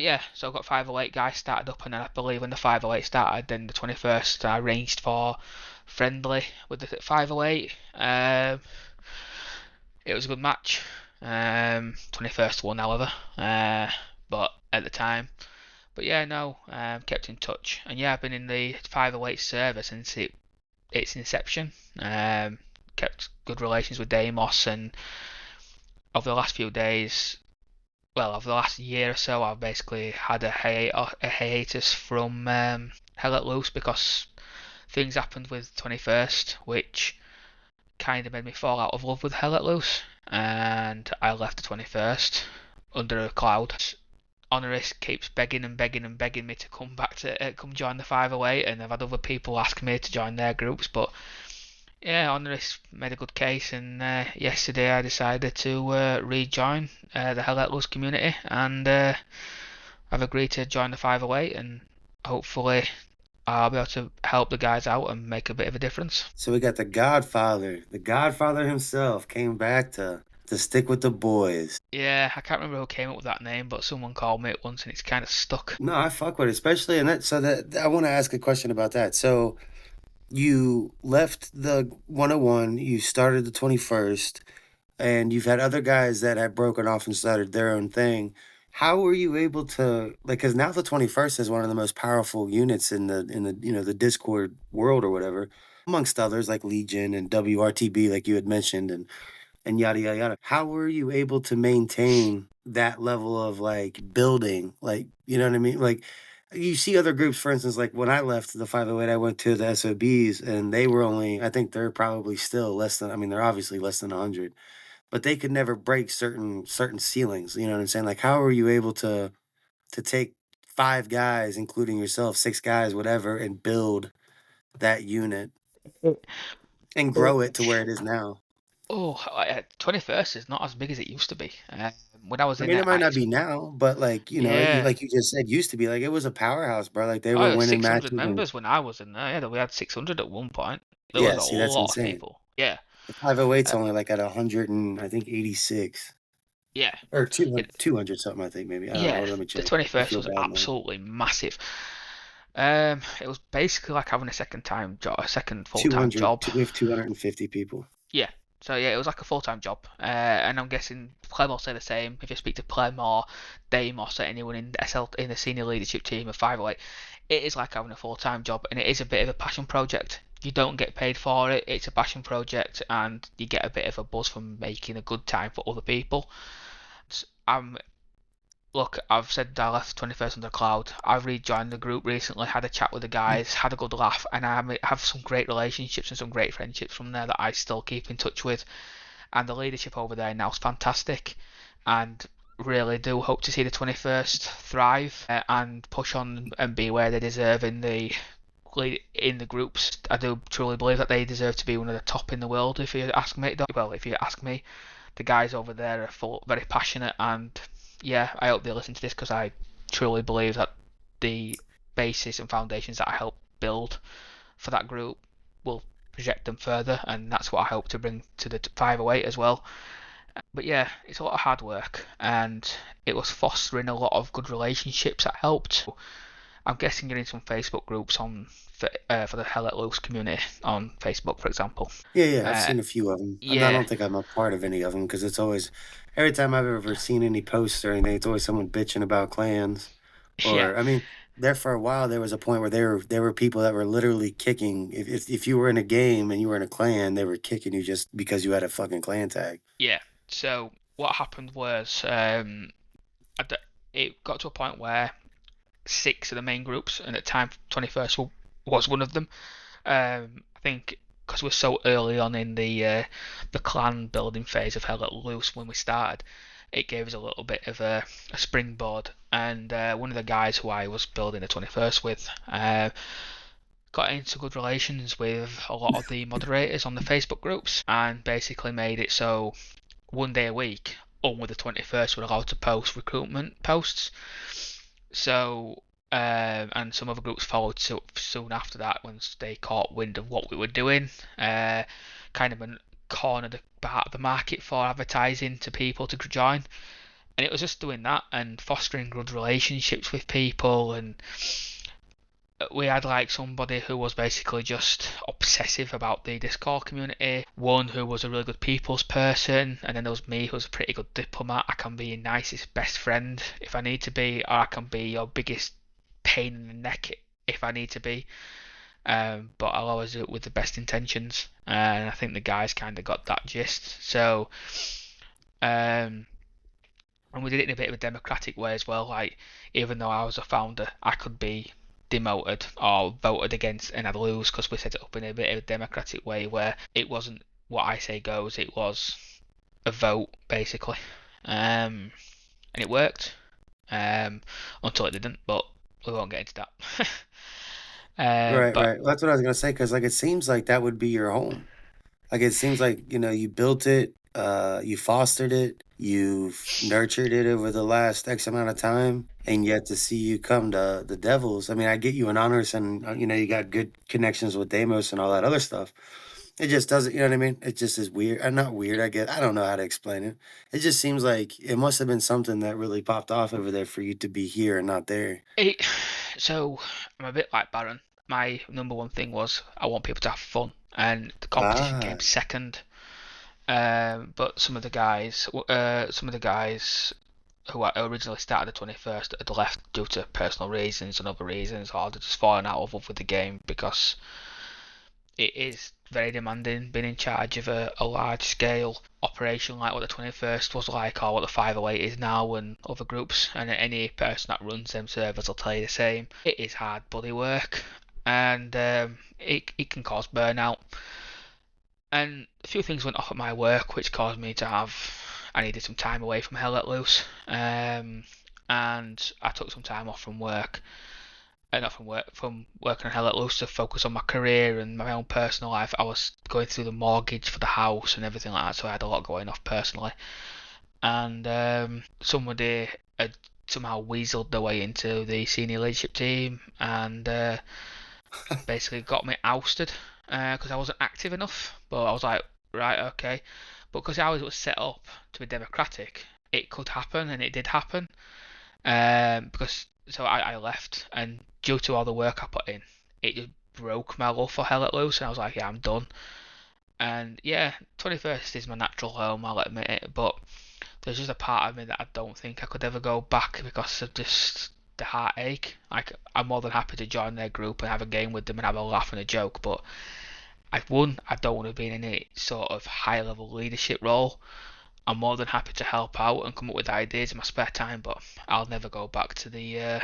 yeah, so I've got 508 guys started up, and then I believe when the 508 started, then the 21st I arranged for friendly with the 508. It was a good match. 21st won, however, but at the time. But yeah, no, kept in touch, and yeah, I've been in the 508 server since its inception. Kept good relations with Deimos, and over the last few days, well, over the last year or so, I've basically had a hiatus from Hell Let Loose because things happened with 21st, which kind of made me fall out of love with Hell Let Loose, and I left the 21st under a cloud. Honoris keeps begging and begging and begging me to come back to come join the 508, and I've had other people ask me to join their groups, but yeah, Honoris made a good case, and yesterday I decided to rejoin the Hell Let Loose community, and I've agreed to join the 508, and hopefully I'll be able to help the guys out and make a bit of a difference. So we got the Godfather himself came back to stick with the boys. Yeah, I can't remember who came up with that name, but someone called me it once, and it's kind of stuck. No, I fuck with it, especially in that. So that I want to ask a question about that. So you left the 101, you started the 21st, and you've had other guys that have broken off and started their own thing. How were you able to like? Because now the 21st is one of the most powerful units in the the Discord world or whatever, amongst others like Legion and WRTB, like you had mentioned, and yada yada yada. How were you able to maintain that level of like building? Like, you know what I mean? Like you see other groups, for instance, like when I left the 508, I went to the SOBs and they were only, I think they're probably still less than, I mean, they're obviously less than 100, but they could never break certain ceilings. You know what I'm saying? Like, how were you able to take five guys, including yourself, six guys, whatever, and build that unit and grow it to where it is now? Oh, 21st is not as big as it used to be. When I was I in mean, it, it might not be now, but like, yeah. like you just said, used to be like it was a powerhouse, bro. Like they Oh, were there was winning 600 matches and members when I was in there. Yeah, we had 600 at one point. There was yeah, a see, that's lot of insane. people. Yeah, The 508's uh, only like at 100 and I think 86 yeah, or it, 200 something, I think maybe. I don't know. yeah. Hold on, let me The check. I 21st feel was bad now. absolutely massive. It was basically like having a second time job, a second full time 200, job. we have 250 people. Yeah. So yeah, it was like a full time job. And I'm guessing Clem will say the same. If you speak to Clem or Deimos or anyone in the senior leadership team of 508, it is like having a full time job, and it is a bit of a passion project. You don't get paid for it. It's a passion project, and you get a bit of a buzz from making a good time for other people. I'm Look, I've said I left 21st under cloud. I've rejoined the group recently, had a chat with the guys, had a good laugh, and I have some great relationships and some great friendships from there that I still keep in touch with. And the leadership over there now is fantastic, and really do hope to see the 21st thrive and push on and be where they deserve in the groups. I do truly believe that they deserve to be one of the top in the world. If you ask me, well, if you ask me, the guys over there are very passionate, and yeah, I hope they listen to this because I truly believe that the basis and foundations that I helped build for that group will project them further, and that's what I hope to bring to the 508 as well. But yeah, it's a lot of hard work, and it was fostering a lot of good relationships that helped. I'm guessing you're in some Facebook groups for the Hell Let Loose community on Facebook, for example. Yeah, yeah, I've Uh, seen a few of them. I yeah, don't think I'm a part of any of them because it's always every time I've ever seen any posts or anything, it's always someone bitching about clans. yeah, Or I mean, there for a while there was a point where there were people that were literally kicking if you were in a game and you were in a clan, they were kicking you just because you had a fucking clan tag. yeah. So what happened was, it got to a point where six of the main groups, and at the time 21st was one of them. I think because we're so early on in the clan building phase of Hell Let Loose when we started, it gave us a little bit of a springboard. And one of the guys who I was building the 21st with got into good relations with a lot of the moderators on the Facebook groups and basically made it so one day a week, only the 21st were allowed to post recruitment posts. So, and some other groups followed soon after that once they caught wind of what we were doing. Kind of cornered the part of the market for advertising to people to join. And it was just doing that and fostering good relationships with people. And we had like somebody who was basically just obsessive about the Discord community, one who was a really good people's person, and then there was me who's a pretty good diplomat. I can be your nicest best friend if I need to be, or I can be your biggest pain in the neck if I need to be. But I'll always do it with the best intentions, and I think the guys kind of got that gist. So, um, and we did it in a bit of a democratic way as well. Like, even though I was a founder, I could be demoted or voted against and I'd lose because we set it up in a bit of a democratic way where it wasn't what I say goes, it was a vote basically. And it worked until it didn't, but we won't get into that. Right, But right. Well, that's what I was gonna say because like it seems like that would be your home. Like it seems like, you built it, you fostered it, you've nurtured it over the last X amount of time, and yet to see you come to the Devils, I mean, I get you an honors and you got good connections with Damos and all that other stuff. It just doesn't, you know what I mean? It just is weird. Not weird, I guess. I don't know how to explain it. It just seems like it must have been something that really popped off over there for you to be here and not there. it, so I'm a bit like Baron. My number one thing was I want people to have fun, and the competition Ah, came second. But some of the guys who originally started the 21st had left due to personal reasons and other reasons, or they're just falling out of love with the game because it is very demanding being in charge of a large scale operation like what the 21st was like or what the 508 is now and other groups, and any person that runs them servers will tell you the same. It is hard bloody work, and it can cause burnout. And a few things went off at my work which caused me to I needed some time away from Hell Let Loose. And I took some time off from work, not from working on Hell Let Loose to focus on my career and my own personal life. I was going through the mortgage for the house and everything like that, so I had a lot going off personally. And somebody had somehow weaseled their way into the senior leadership team and basically got me ousted because I wasn't active enough. But I was like, right, okay. But because how it was set up to be democratic, it could happen, and it did happen. Because so I left, and due to all the work I put in, it just broke my love for Hell Let Loose, and I was like, yeah, I'm done. And yeah, 21st is my natural home, I'll admit it, but there's just a part of me that I don't think I could ever go back because of just the heartache. Like, I'm more than happy to join their group and have a game with them and have a laugh and a joke, but I don't want to be in any sort of high level leadership role. I'm more than happy to help out and come up with ideas in my spare time, but I'll never go back to the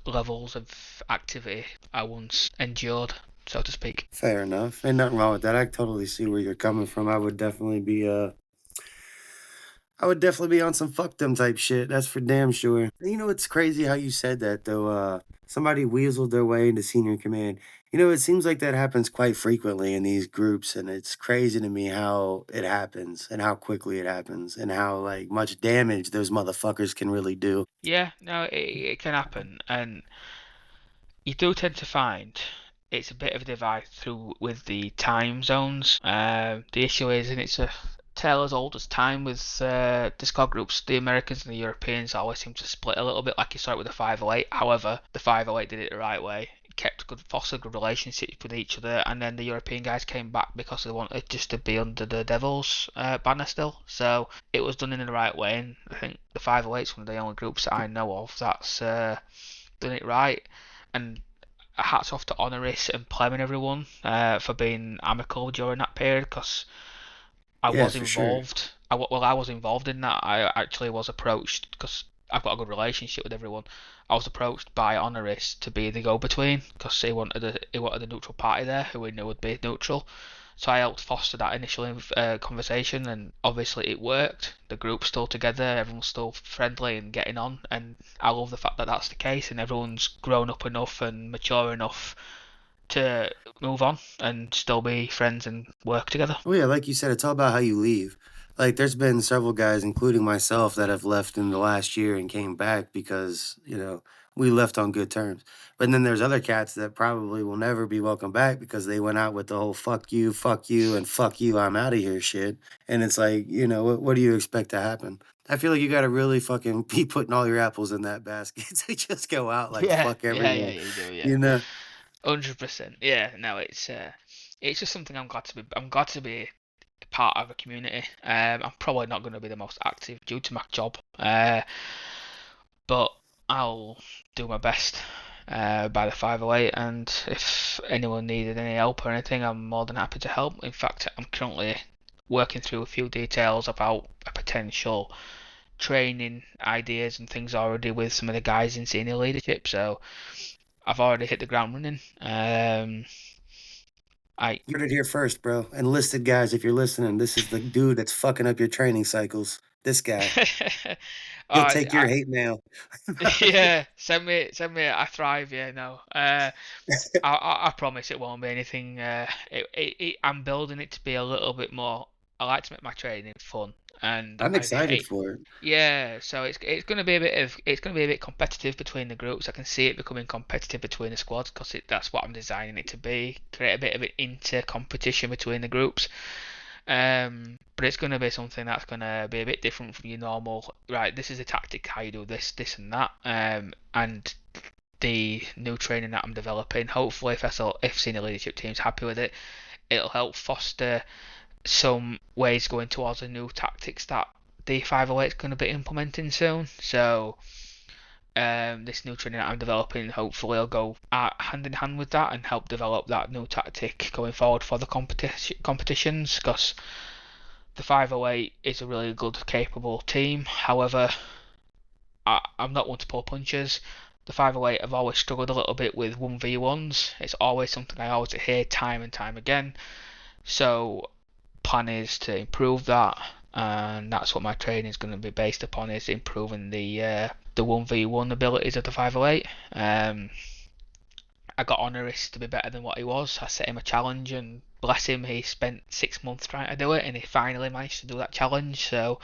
levels of activity I once endured, so to speak. fair enough. Ain't nothing wrong with that. I totally see where you're coming from. I would definitely be on some fuck them type shit. That's for damn sure. You know, it's crazy how you said that though. Somebody weaseled their way into senior command. It seems like that happens quite frequently in these groups, and it's crazy to me how it happens and how quickly it happens and how like much damage those motherfuckers can really do. Yeah, no, it can happen, and you do tend to find it's a bit of a divide through with the time zones. The issue is, and it's tale as old as time with Discord groups. The Americans and the Europeans always seem to split a little bit, like you saw it with the 508. However, the 508 did it the right way. Kept good, fostered good relationships with each other, and then the European guys came back because they wanted just to be under the Devils banner still. So it was done in the right way, and I think the 508 is one of the only groups that I know of that's done it right. And hats off to Honoris and Clem and everyone for being amicable during that period because I Yeah, was for sure. involved. I was involved in that. I actually was approached because I've got a good relationship with everyone. I was approached by Honoris to be the go-between because he wanted a neutral party there who he knew would be neutral. So I helped foster that initial conversation, and obviously it worked. The group's still together, everyone's still friendly and getting on, and I love the fact that that's the case, and everyone's grown up enough and mature enough to move on and still be friends and work together. Well, yeah, like you said, it's all about how you leave. Like, there's been several guys, including myself, that have left in the last year and came back because, we left on good terms. But then there's other cats that probably will never be welcome back because they went out with the whole fuck you, and fuck you, I'm out of here shit. And it's like, what do you expect to happen? I feel like you got to really fucking be putting all your apples in that basket to just go out like Yeah, fuck yeah, everyone, you do, yeah. you know? 100%. Yeah, no, it's just something I'm glad to be part of a community. I'm probably not going to be the most active due to my job, but I'll do my best by the 508. And if anyone needed any help or anything, I'm more than happy to help. In fact, I'm currently working through a few details about a potential training ideas and things already with some of the guys in senior leadership. So I've already hit the ground running. I You heard it here first, bro. Enlisted guys, if you're listening, this is the dude that's fucking up your training cycles. This guy. He'll take your I hate mail. yeah, send me. I thrive. Yeah, no. I promise it won't be anything. I'm building it to be a little bit more. I like to make my training fun, and I'm I excited hate. for it. Yeah, so it's going to be a bit of it's going to be a bit competitive between the groups. I can see it becoming competitive between the squads because that's what I'm designing it to be. Create a bit of an inter competition between the groups. But it's going to be something that's going to be a bit different from your normal. Right, this is a tactic. How you do this, this, and that. And the new training that I'm developing. Hopefully, if senior leadership team's happy with it, it'll help foster some ways going towards the new tactics that the 508 is going to be implementing soon. So this new training that I'm developing hopefully will go hand in hand with that and help develop that new tactic going forward for the competitions because the 508 is a really good, capable team. However, I'm not one to pull punches. The 508 have always struggled a little bit with 1v1s. It's always something I always hear time and time again. So plan is to improve that, and that's what my training is going to be based upon: is improving the 1v1 abilities of the 508. I got Honoris to be better than what he was. I set him a challenge, and bless him, he spent 6 months trying to do it, and he finally managed to do that challenge. So,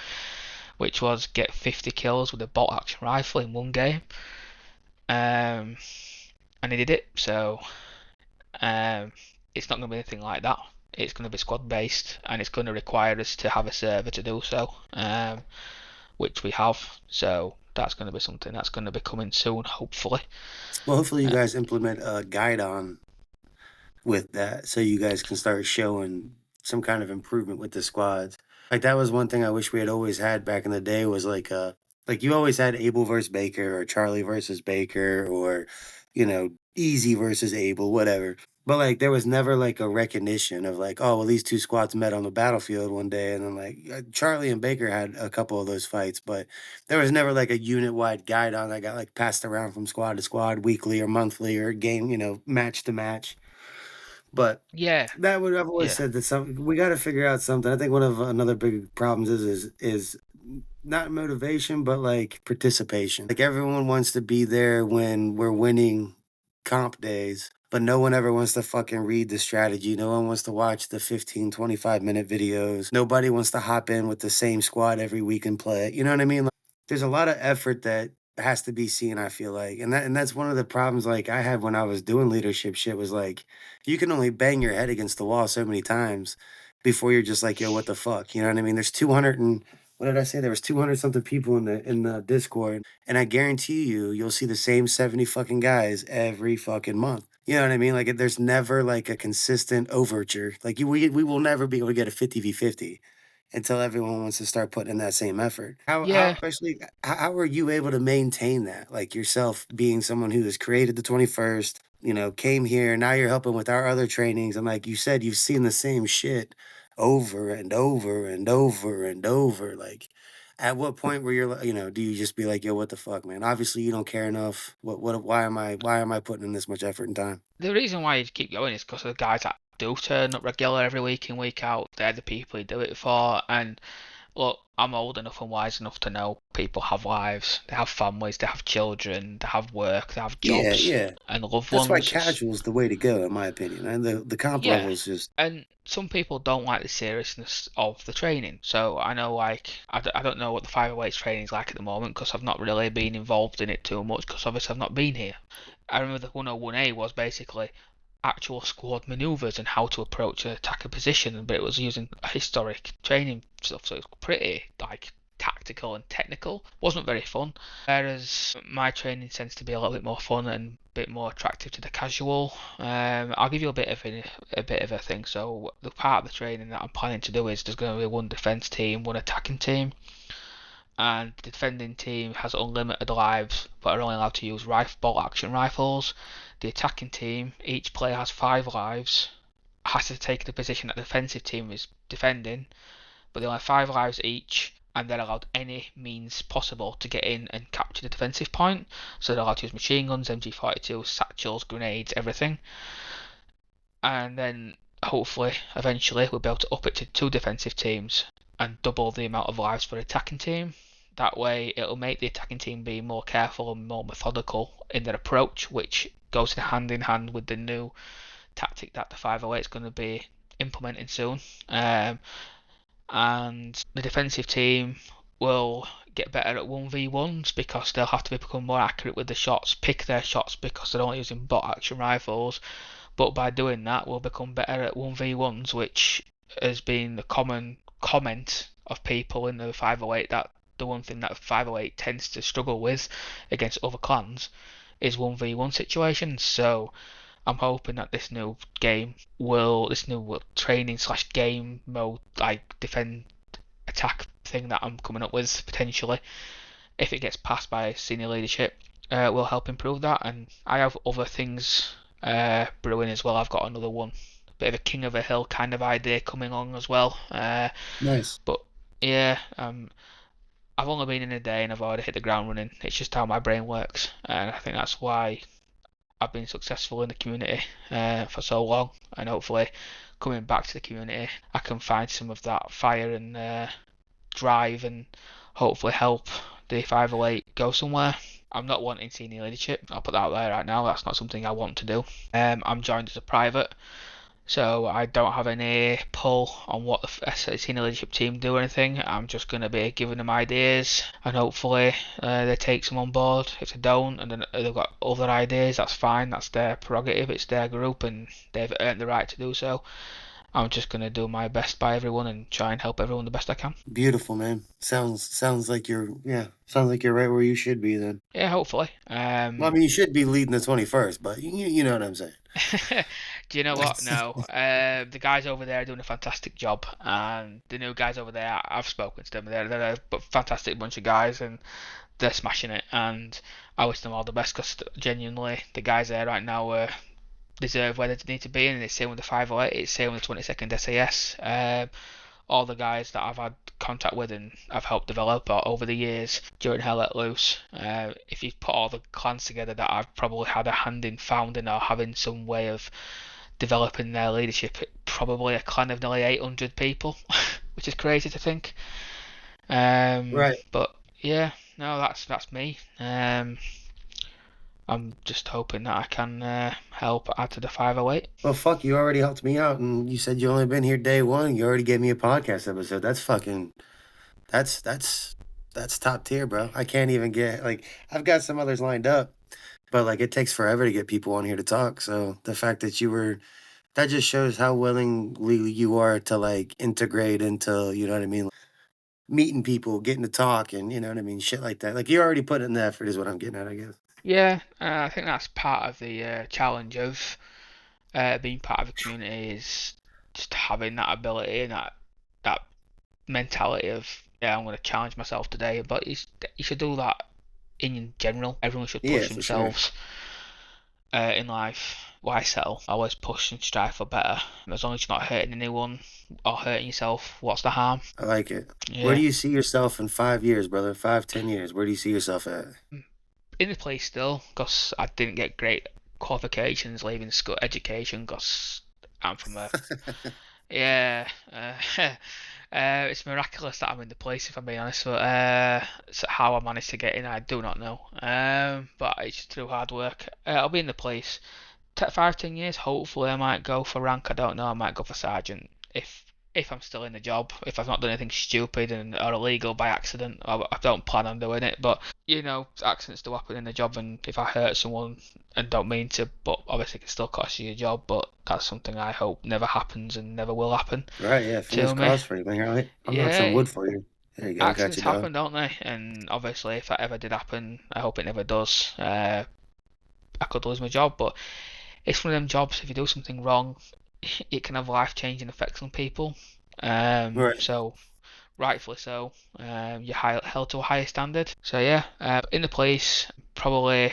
which was get 50 kills with a bolt action rifle in one game. Um, and he did it. So Um, it's not going to be anything like that. It's going to be squad based, and it's going to require us to have a server to do so, which we have. So that's going to be something that's going to be coming soon, hopefully. Well, hopefully you Uh, guys implement a guide on with that so you guys can start showing some kind of improvement with the squads. Like that was one thing I wish we had always had back in the day was like you always had Abel versus Baker or Charlie versus Baker or Easy versus Abel, whatever. But like there was never like a recognition of like, oh well these two squads met on the battlefield one day and then like Charlie and Baker had a couple of those fights, but there was never like a unit wide guide on that got like passed around from squad to squad weekly or monthly or game, match to match. But yeah, that would I've always yeah, said that we got to figure out something. I think one of another big problems is not motivation, but like participation. Like everyone wants to be there when we're winning comp days, but no one ever wants to fucking read the strategy. No one wants to watch the 15, 25 minute videos. Nobody wants to hop in with the same squad every week and play. You know what I mean? Like, there's a lot of effort that has to be seen, I feel like. And that's one of the problems like I had when I was doing leadership shit was like you can only bang your head against the wall so many times before you're just like, "Yo, what the fuck?" You know what I mean? There's 200 and what did I say? There was 200 something people in the Discord, and I guarantee you, you'll see the same 70 fucking guys every fucking month. You know what I mean? Like, there's never like a consistent overture. Like, we will never be able to get a 50v50 until everyone wants to start putting in that same effort. How Yeah, especially how are you able to maintain that? Like yourself being someone who has created the 21st, came here, now you're helping with our other trainings, and like you said, you've seen the same shit over and over and over and over. Like, at what point where you're, do you just be like, "Yo, what the fuck, man? Obviously, you don't care enough. Why am I putting in this much effort and time?" the reason why you keep going is because of the guys that do turn up regular every week in, week out. They're the people you do it for. And look, I'm old enough and wise enough to know people have lives, they have families, they have children, they have work, they have Yeah, jobs yeah. and loved That's why ones. casual is the way to go, in my opinion. And the comp Yeah, level is just and some people don't like the seriousness of the training. So I know, like, I don't know what the 508 training is like at the moment because I've not really been involved in it too much because obviously I've not been here. I remember the 101A was basically actual squad maneuvers and how to approach an attacker position, but it was using historic training stuff, so it's pretty like tactical and technical. Wasn't very fun. Whereas my training tends to be a little bit more fun and a bit more attractive to the casual. I'll give you a bit of a thing. So the part of the training that I'm planning to do is there's going to be one defense team, one attacking team, and the defending team has unlimited lives but are only allowed to use bolt action rifles. The attacking team, each player has 5 lives, has to take the position that the defensive team is defending, but they only have 5 lives each, and they're allowed any means possible to get in and capture the defensive point. So they're allowed to use machine guns, MG42s, satchels, grenades, everything. And then hopefully, eventually, we'll be able to up it to 2 defensive teams and double the amount of lives for the attacking team. That way, it'll make the attacking team be more careful and more methodical in their approach, which goes hand in hand with the new tactic that the 508 is going to be implementing soon. And the defensive team will get better at 1v1s because they'll have to become more accurate with the shots, pick their shots because they're only using bot action rifles. But by doing that, we'll become better at 1v1s, which has been the common comment of people in the 508 that the one thing that 508 tends to struggle with against other clans is 1v1 situations. So I'm hoping that this new training slash game mode, like defend attack thing that I'm coming up with potentially, if it gets passed by senior leadership, will help improve that. And I have other things brewing as well. I've got another one, a bit of a king of a hill kind of idea coming along as well. nice. But yeah, I've only been in a day and I've already hit the ground running. It's just how my brain works, and I think that's why I've been successful in the community for so long, and hopefully coming back to the community, I can find some of that fire and drive and hopefully help the 508 go somewhere. I'm not wanting senior leadership. I'll put that out there right now. That's not something I want to do. I'm joined as a private, so I don't have any pull on what the senior leadership team do or anything. I'm just going to be giving them ideas, and hopefully they take some on board. If they don't, and then they've got other ideas, that's fine. That's their prerogative. It's their group, and they've earned the right to do so. I'm just going to do my best by everyone and try and help everyone the best I can. Beautiful, man. Sounds like sounds like you're right where you should be then. Yeah, hopefully. Well, I mean, you should be leading the 21st, but you know what I'm saying. Do you know what? No. The guys over there are doing a fantastic job, and the new guys over there, I've spoken to them. They're a fantastic bunch of guys, and they're smashing it. And I wish them all the best because genuinely, the guys there right now deserve where they need to be, and it's same with the 508, it's same with the 22nd SAS. All the guys that I've had contact with and I've helped develop over the years during Hell Let Loose. If you put all the clans together that I've probably had a hand in founding or having some way of developing their leadership, it probably a clan of nearly 800 people, which is crazy to think. Right. But yeah, no, that's me. I'm just hoping that I can help add to the 508. Well, fuck, you already helped me out, and you said you only been here day one. You already gave me a podcast episode. That's fucking. That's top tier, bro. I can't even get like I've got some others lined up, but like it takes forever to get people on here to talk. So the fact that you were That just shows how willingly you are to, like, integrate into, you know what I mean, meeting people, getting to talk, and you know what I mean, shit like that. Like, you're already putting in the effort is what I'm getting at, I guess. Yeah, I think that's part of the challenge of being part of a community is just having that ability and that mentality of yeah, I'm going to challenge myself today. But you should do that in general. Everyone should Yeah, push for sure. themselves in life. Why settle? Always push and strive for better. As long as you're not hurting anyone or hurting yourself, what's the harm? I like it. Where do Yeah. you see yourself in 5 years, brother? 5, 10 years? Where do you see yourself at? In the place still, because I didn't get great qualifications leaving school education, because I'm from a yeah. It's miraculous that I'm in the place, if I'm being honest. But so how I managed to get in, I do not know. But it's through hard work. I'll be in the place. 5, 10 years. Hopefully, I might go for rank. I don't know. I might go for sergeant if I'm still in the job. If I've not done anything stupid and or illegal by accident. I don't plan on doing it. But accidents do happen in the job, and if I hurt someone and don't mean to, but obviously it can still cost you your job. But that's something I hope never happens and never will happen Right, yeah, fingers to me. crossed for you, man. Here, I'll knock some Yeah, wood for you. There you go, got accidents you, dog. happen, don't they? And obviously, if that ever did happen, I hope it never does. I could lose my job, but it's one of them jobs. If you do something wrong, it can have life-changing effects on people. Right. So rightfully so. You're held to a higher standard. So yeah, in the place, probably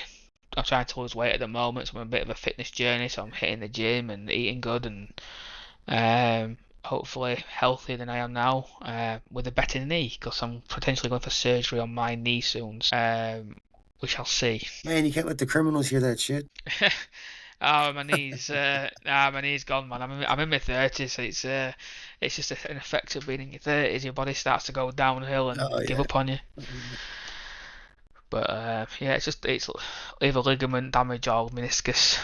I'm trying to lose weight at the moment, so I'm on a bit of a fitness journey. So I'm hitting the gym and eating good and hopefully healthier than I am now, with a better knee because I'm potentially going for surgery on my knee soon. We shall see. Man, you can't let the criminals hear that shit. My knee's gone, man. I'm in my thirties. It's just an effect of being in your thirties. Your body starts to go downhill Oh, and give yeah. up on you. Oh, yeah. But yeah, it's either ligament damage or meniscus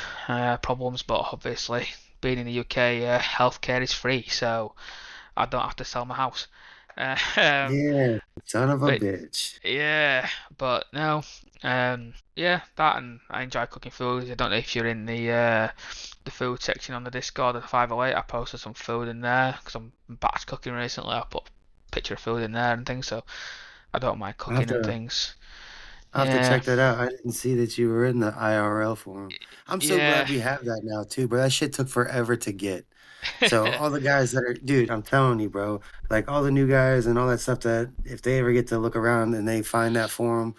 problems. But obviously, being in the UK, healthcare is free, so I don't have to sell my house. Uh, um, Yeah, son of a but bitch. yeah, but no, yeah, that and I enjoy cooking food. I don't know if you're in the food section on the Discord of the 508. I posted some food in there because I'm batch cooking recently. I put a picture of food in there and things, so I don't mind I'll have cooking and to things. I'll have to Yeah, check that out. I didn't see that you were in the IRL forum. I'm so yeah. glad we have that now too, bro. That shit took forever to get. So all the guys that are dude, I'm telling you, bro, like all the new guys and all that stuff that if they ever get to look around and they find that forum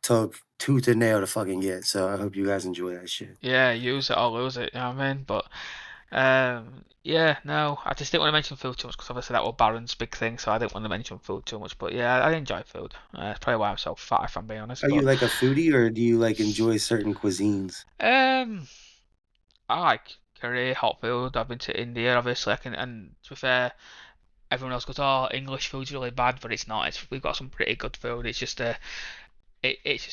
took tooth and nail to fucking get. So I hope you guys enjoy that shit. Yeah, use it or lose it, you know what I mean? But yeah, no, I just didn't want to mention food too much because obviously that was Baron's big thing, so I didn't want to mention food too much. But yeah, I enjoy food. That's probably why I'm so fat, if I'm being honest. Are you But like a foodie or do you like enjoy certain cuisines? um, I like curry, hot food. I've been to India, obviously. And to be fair, everyone else goes, "Oh, English food's really bad," but it's not. We've got some pretty good food. It's just a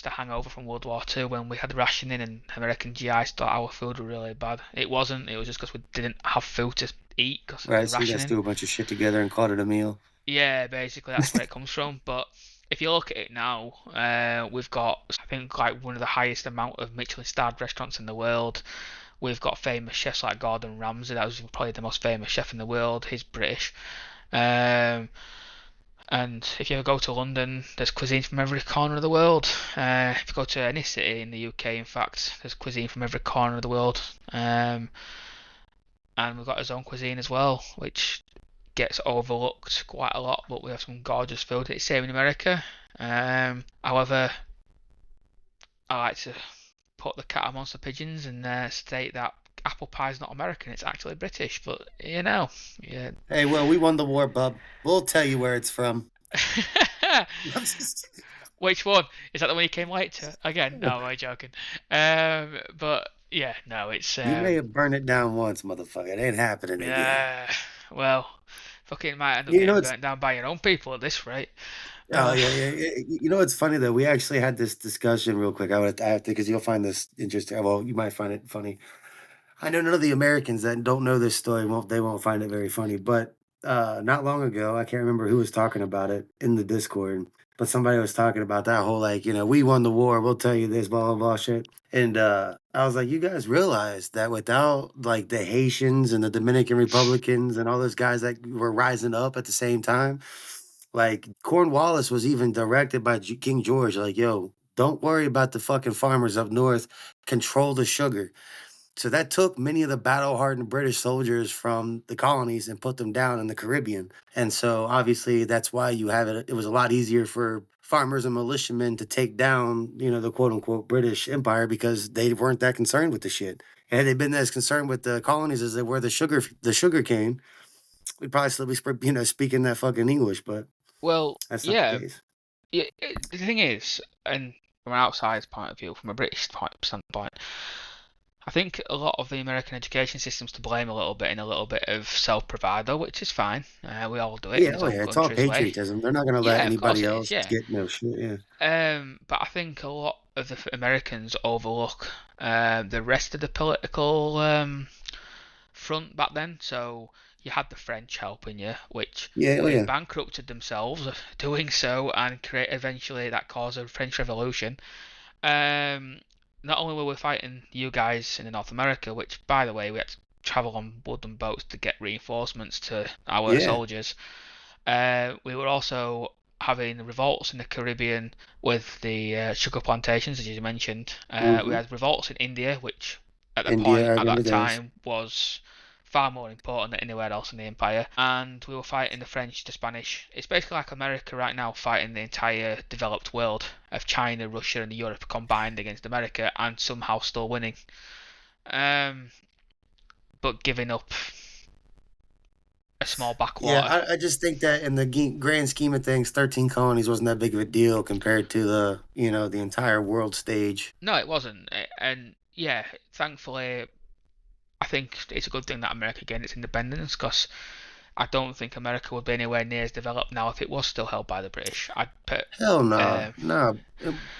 hangover from World War Two when we had rationing and American GIs thought our food was really bad. It wasn't. It was just because we didn't have food to eat because of Right, the so you guys rationing. threw a bunch of shit together and called it a meal. Yeah, basically that's where it comes from. But if you look at it now, we've got I think like one of the highest amount of Michelin-starred restaurants in the world. We've got famous chefs like Gordon Ramsay. That was probably the most famous chef in the world. He's British. Um, and if you ever go to London, there's cuisine from every corner of the world. If you go to any city in the UK, in fact, there's cuisine from every corner of the world. And we've got our own cuisine as well, which gets overlooked quite a lot, but we have some gorgeous food. It's same in America. However, I like to put the cat amongst the pigeons and state that apple pie is not American; it's actually British. But yeah. Hey, well, we won the war, bub. We'll tell you where it's from. I'm just Which one? Is that the one you came late to? Again, no, I'm joking. But yeah, no, it's you may have burned it down once, motherfucker. It ain't happening again. yeah. Well, fucking might end up You know getting it's burnt down by your own people at this rate. oh Uh, yeah, yeah, yeah. You know what's funny though? We actually had this discussion real quick. I have to because you'll find this interesting. Well, you might find it funny. I know none of the Americans that don't know this story won't find it very funny. But not long ago, I can't remember who was talking about it in the Discord. but somebody was talking about that whole, like, "We won the war, we'll tell you this, blah, blah, blah," shit, and, I was like, "You guys realize that without, like, the Haitians and the Dominican Republicans and all those guys that were rising up at the same time, like, Cornwallis was even directed by King George, like, 'Yo, don't worry about the fucking farmers up north, control the sugar.'" So that took many of the battle-hardened British soldiers from the colonies and put them down in the Caribbean. And so obviously that's why you have it. It was a lot easier for farmers and militiamen to take down, the quote unquote British Empire because they weren't that concerned with the shit. Had they been as concerned with the colonies as they were the sugar cane, we'd probably still be speaking that fucking English, but Well, that's not the yeah, case. yeah. The thing is, and from an outsider's point of view, from a British standpoint, I think a lot of the American education system's to blame a little bit in a little bit of self-bravado, which is fine. We all do it in Yeah, his oh own yeah, it's all country's way. patriotism. They're not gonna let Yeah, of course anybody it is. else Yeah. get no shit. Yeah. But I think a lot of the Americans overlook the rest of the political front back then. So you had the French helping you, which Yeah, oh they yeah. bankrupted themselves doing so and create eventually that caused a French Revolution. Um, Not only were we fighting you guys in North America, which by the way we had to travel on wooden boats to get reinforcements to our Yeah. soldiers. We were also having revolts in the Caribbean with the sugar plantations, as you mentioned. We Mhm. had revolts in India, which India, I at remember that those. time was far more important than anywhere else in the empire. And we were fighting the French, the Spanish. It's basically like America right now fighting the entire developed world of China, Russia, and Europe combined against America, and somehow still winning. Um, but giving up a small Yeah, backwater. I just think that in the grand scheme of things, 13 colonies wasn't that big of a deal compared to the entire world stage. No, it wasn't. And yeah, thankfully, I think it's a good thing that America gained its independence because I don't think America would be anywhere near as developed now if it was still held by the British. I'd put, Hell nah, uh, nah.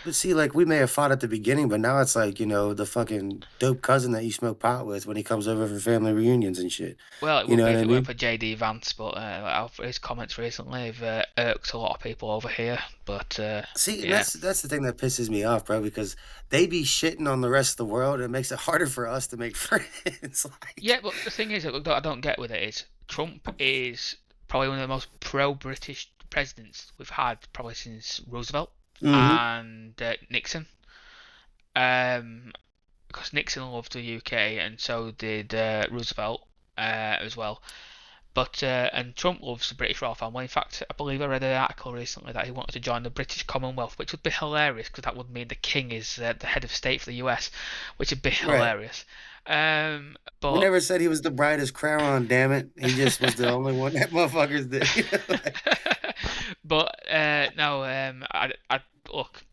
But see, like we may have fought at the beginning, but now it's like the fucking dope cousin that you smoke pot with when he comes over for family reunions and shit. well, it You would know be what if I it weren't mean? for JD Vance, but his comments recently have irked a lot of people over here. But See, and yeah, that's the thing that pisses me off, bro, because they be shitting on the rest of the world. And it makes it harder for us to make friends. yeah. Like, But the thing is, that I don't get with it is Trump is probably one of the most pro-British presidents we've had probably since Roosevelt hmm and Nixon. Um, because Nixon loved the UK and so did Roosevelt as well. But and Trump loves the British royal family. In fact, I believe I read an article recently that he wanted to join the British Commonwealth, which would be hilarious because that would mean the king is the head of state for the US, which would be right. hilarious. We But never said he was the brightest crown, damn it. He just was the only one that motherfuckers did. Like, but no, I look.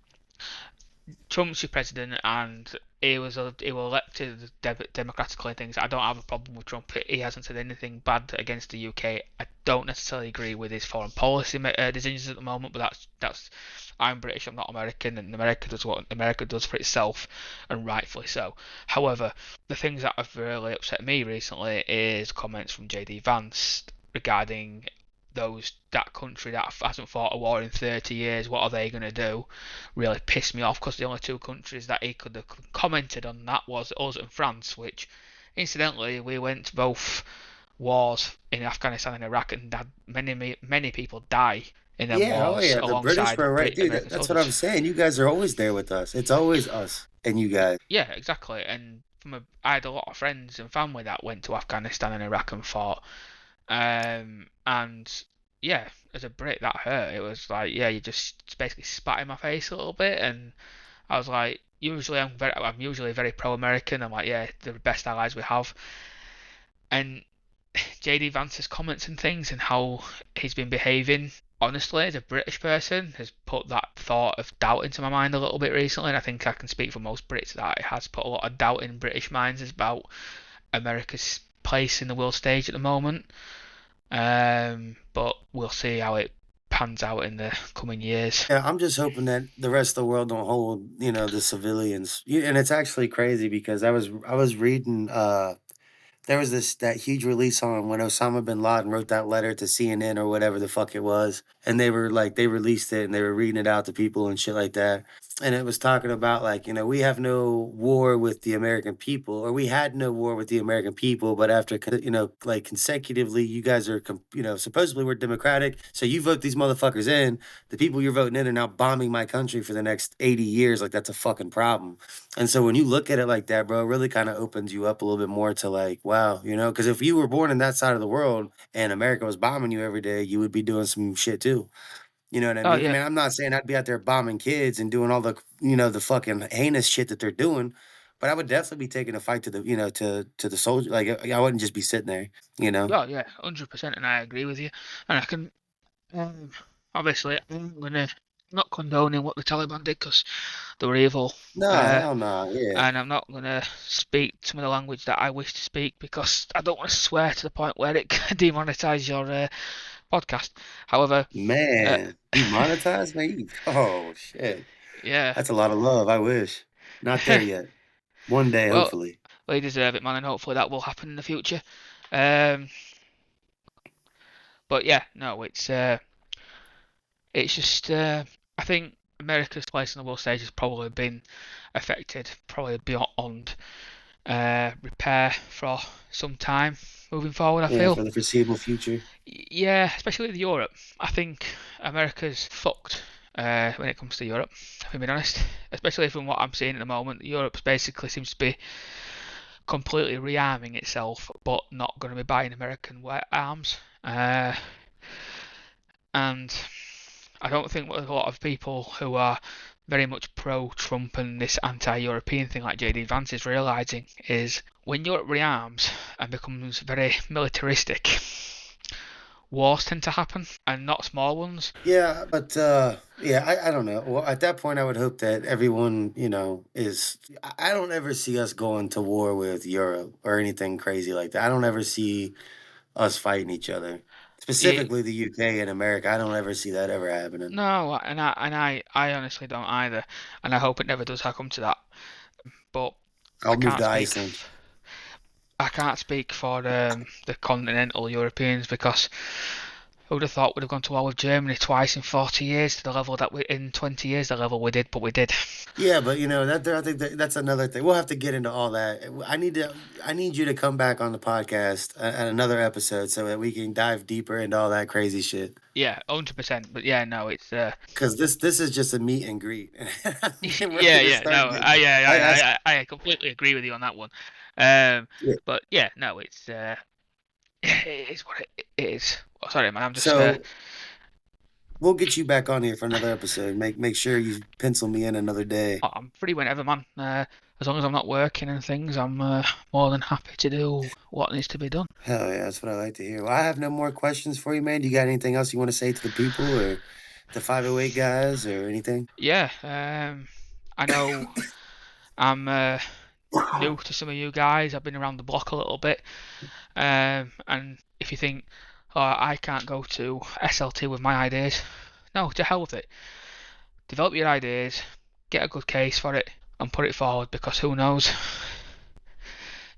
Trump's your president, and he was elected democratically and things. I don't have a problem with Trump. He hasn't said anything bad against the UK. I don't necessarily agree with his foreign policy decisions at the moment, but that's I'm British. I'm not American, and America does what America does for itself, and rightfully so. However, the things that have really upset me recently is comments from JD Vance regarding that country that hasn't fought a war in 30 years. What are they going to do? Really pissed me off because the only two countries that he could have commented on that was us and France, which incidentally we went to both wars in Afghanistan and Iraq and had many people die in them yeah, oh wars yeah. The British alongside were right, dude. American That's what soldiers. I'm saying. You guys are always there with us. It's always us and you guys. Yeah, exactly. And I had a lot of friends and family that went to Afghanistan and Iraq and fought. And yeah, as a Brit, that hurt. It was like, yeah, you just basically spat in my face a little bit, and I was like, I'm usually very pro-American. I'm like, yeah, they're the best allies we have. And JD Vance's comments and things and how he's been behaving, honestly, as a British person, has put that thought of doubt into my mind a little bit recently. And I think I can speak for most Brits that it has put a lot of doubt in British minds about America's place in the world stage at the moment. But we'll see how it pans out in the coming years. Yeah, I'm just hoping that the rest of the world don't hold the civilians. And it's actually crazy because I was reading There was this that huge release on when Osama bin Laden wrote that letter to CNN or whatever the fuck it was, and they were like they released it and they were reading it out to people and shit like that. And it was talking about like, we have no war with the American people, or we had no war with the American people, but after like consecutively, you guys are supposedly we're democratic, so you vote these motherfuckers in. The people you're voting in are now bombing my country for the next 80 years. Like that's a fucking problem. And so when you look at it like that, bro, it really kind of opens you up a little bit more to like, wow, because if you were born in that side of the world and America was bombing you every day, you would be doing some shit too. You know what I Oh mean? I yeah, mean, I'm not saying I'd be out there bombing kids and doing all the, the fucking heinous shit that they're doing, but I would definitely be taking a fight to the, to the soldier. Like I wouldn't just be sitting there, you know? oh yeah, 100%, and I agree with you. And I can um, obviously I'm gonna not condoning what the Taliban did because they were evil. No, Uh, hell no. Yeah. and I'm not gonna speak some of the language that I wish to speak because I don't want to swear to the point where it can demonetize your podcast. However, uh, Man, demonetized, man. Oh shit. yeah, That's a lot of love. I wish. Not there yet. One day, well, hopefully. they deserve it, man, and hopefully that will happen in the future. Um, but yeah, no, it's just I think America's place on the world stage has probably been affected, probably beyond repair for some time moving forward. I Yeah, feel. for the foreseeable future. Yeah, especially with Europe. I think America's fucked when it comes to Europe, if I'm being honest. Especially from what I'm seeing at the moment. Europe basically seems to be completely rearming itself, but not going to be buying American arms. And I don't think what a lot of people who are very much pro-Trump and this anti-European thing like JD Vance is realising is when Europe rearms and becomes very militaristic, wars tend to happen and not small ones. Yeah, but yeah, I don't know. Well, at that point, I would hope that everyone, is. I don't ever see us going to war with Europe or anything crazy like that. I don't ever see us fighting each other, Yeah, specifically the UK and America. I don't ever see that ever happening. no, and I honestly don't either, and I hope it never does come to that. But I I'll move can't to speak. Iceland. I can't speak for the continental Europeans because who would have thought we'd have gone to war with Germany twice in 40 years to the level that we in 20 years the level we did, but we did. Yeah, but I think that's another thing. We'll have to get into all that. I need you to come back on the podcast at another episode so that we can dive deeper into all that crazy shit. Yeah, 100%. But yeah, no, it's Because this is just a meet and greet, and we're yeah, gonna yeah, start no, getting. I I completely agree with you on that one. Um, yeah. but yeah, no, it's it is what it is. Oh, sorry, man, I'm just So we'll get you back on here for another episode. Make sure you pencil me in another day. I'm free whenever, man. As long as I'm not working and things, I'm more than happy to do what needs to be done. Hell yeah, that's what I like to hear. Well, I have no more questions for you, man. Do you got anything else you want to say to the people or the 508 guys or anything? Yeah, I know I'm new to some of you guys. I've been around the block a little bit, and if you think, oh, I can't go to SLT with my ideas, no, to hell with it. Develop your ideas, get a good case for it, and put it forward because who knows,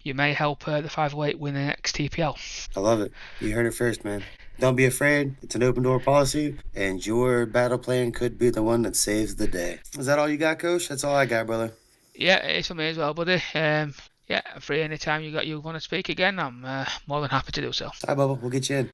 you may help the 508 win the next TPL. I love it. You heard it first, man. Don't be afraid. It's an open door policy, and your battle plan could be the one that saves the day. Is that all you got, Coach? That's all I got, brother. Yeah, it's for me as well, buddy. Yeah, free anytime you want to speak again. I'm more than happy to do so. All right, Bubba. We'll get you in.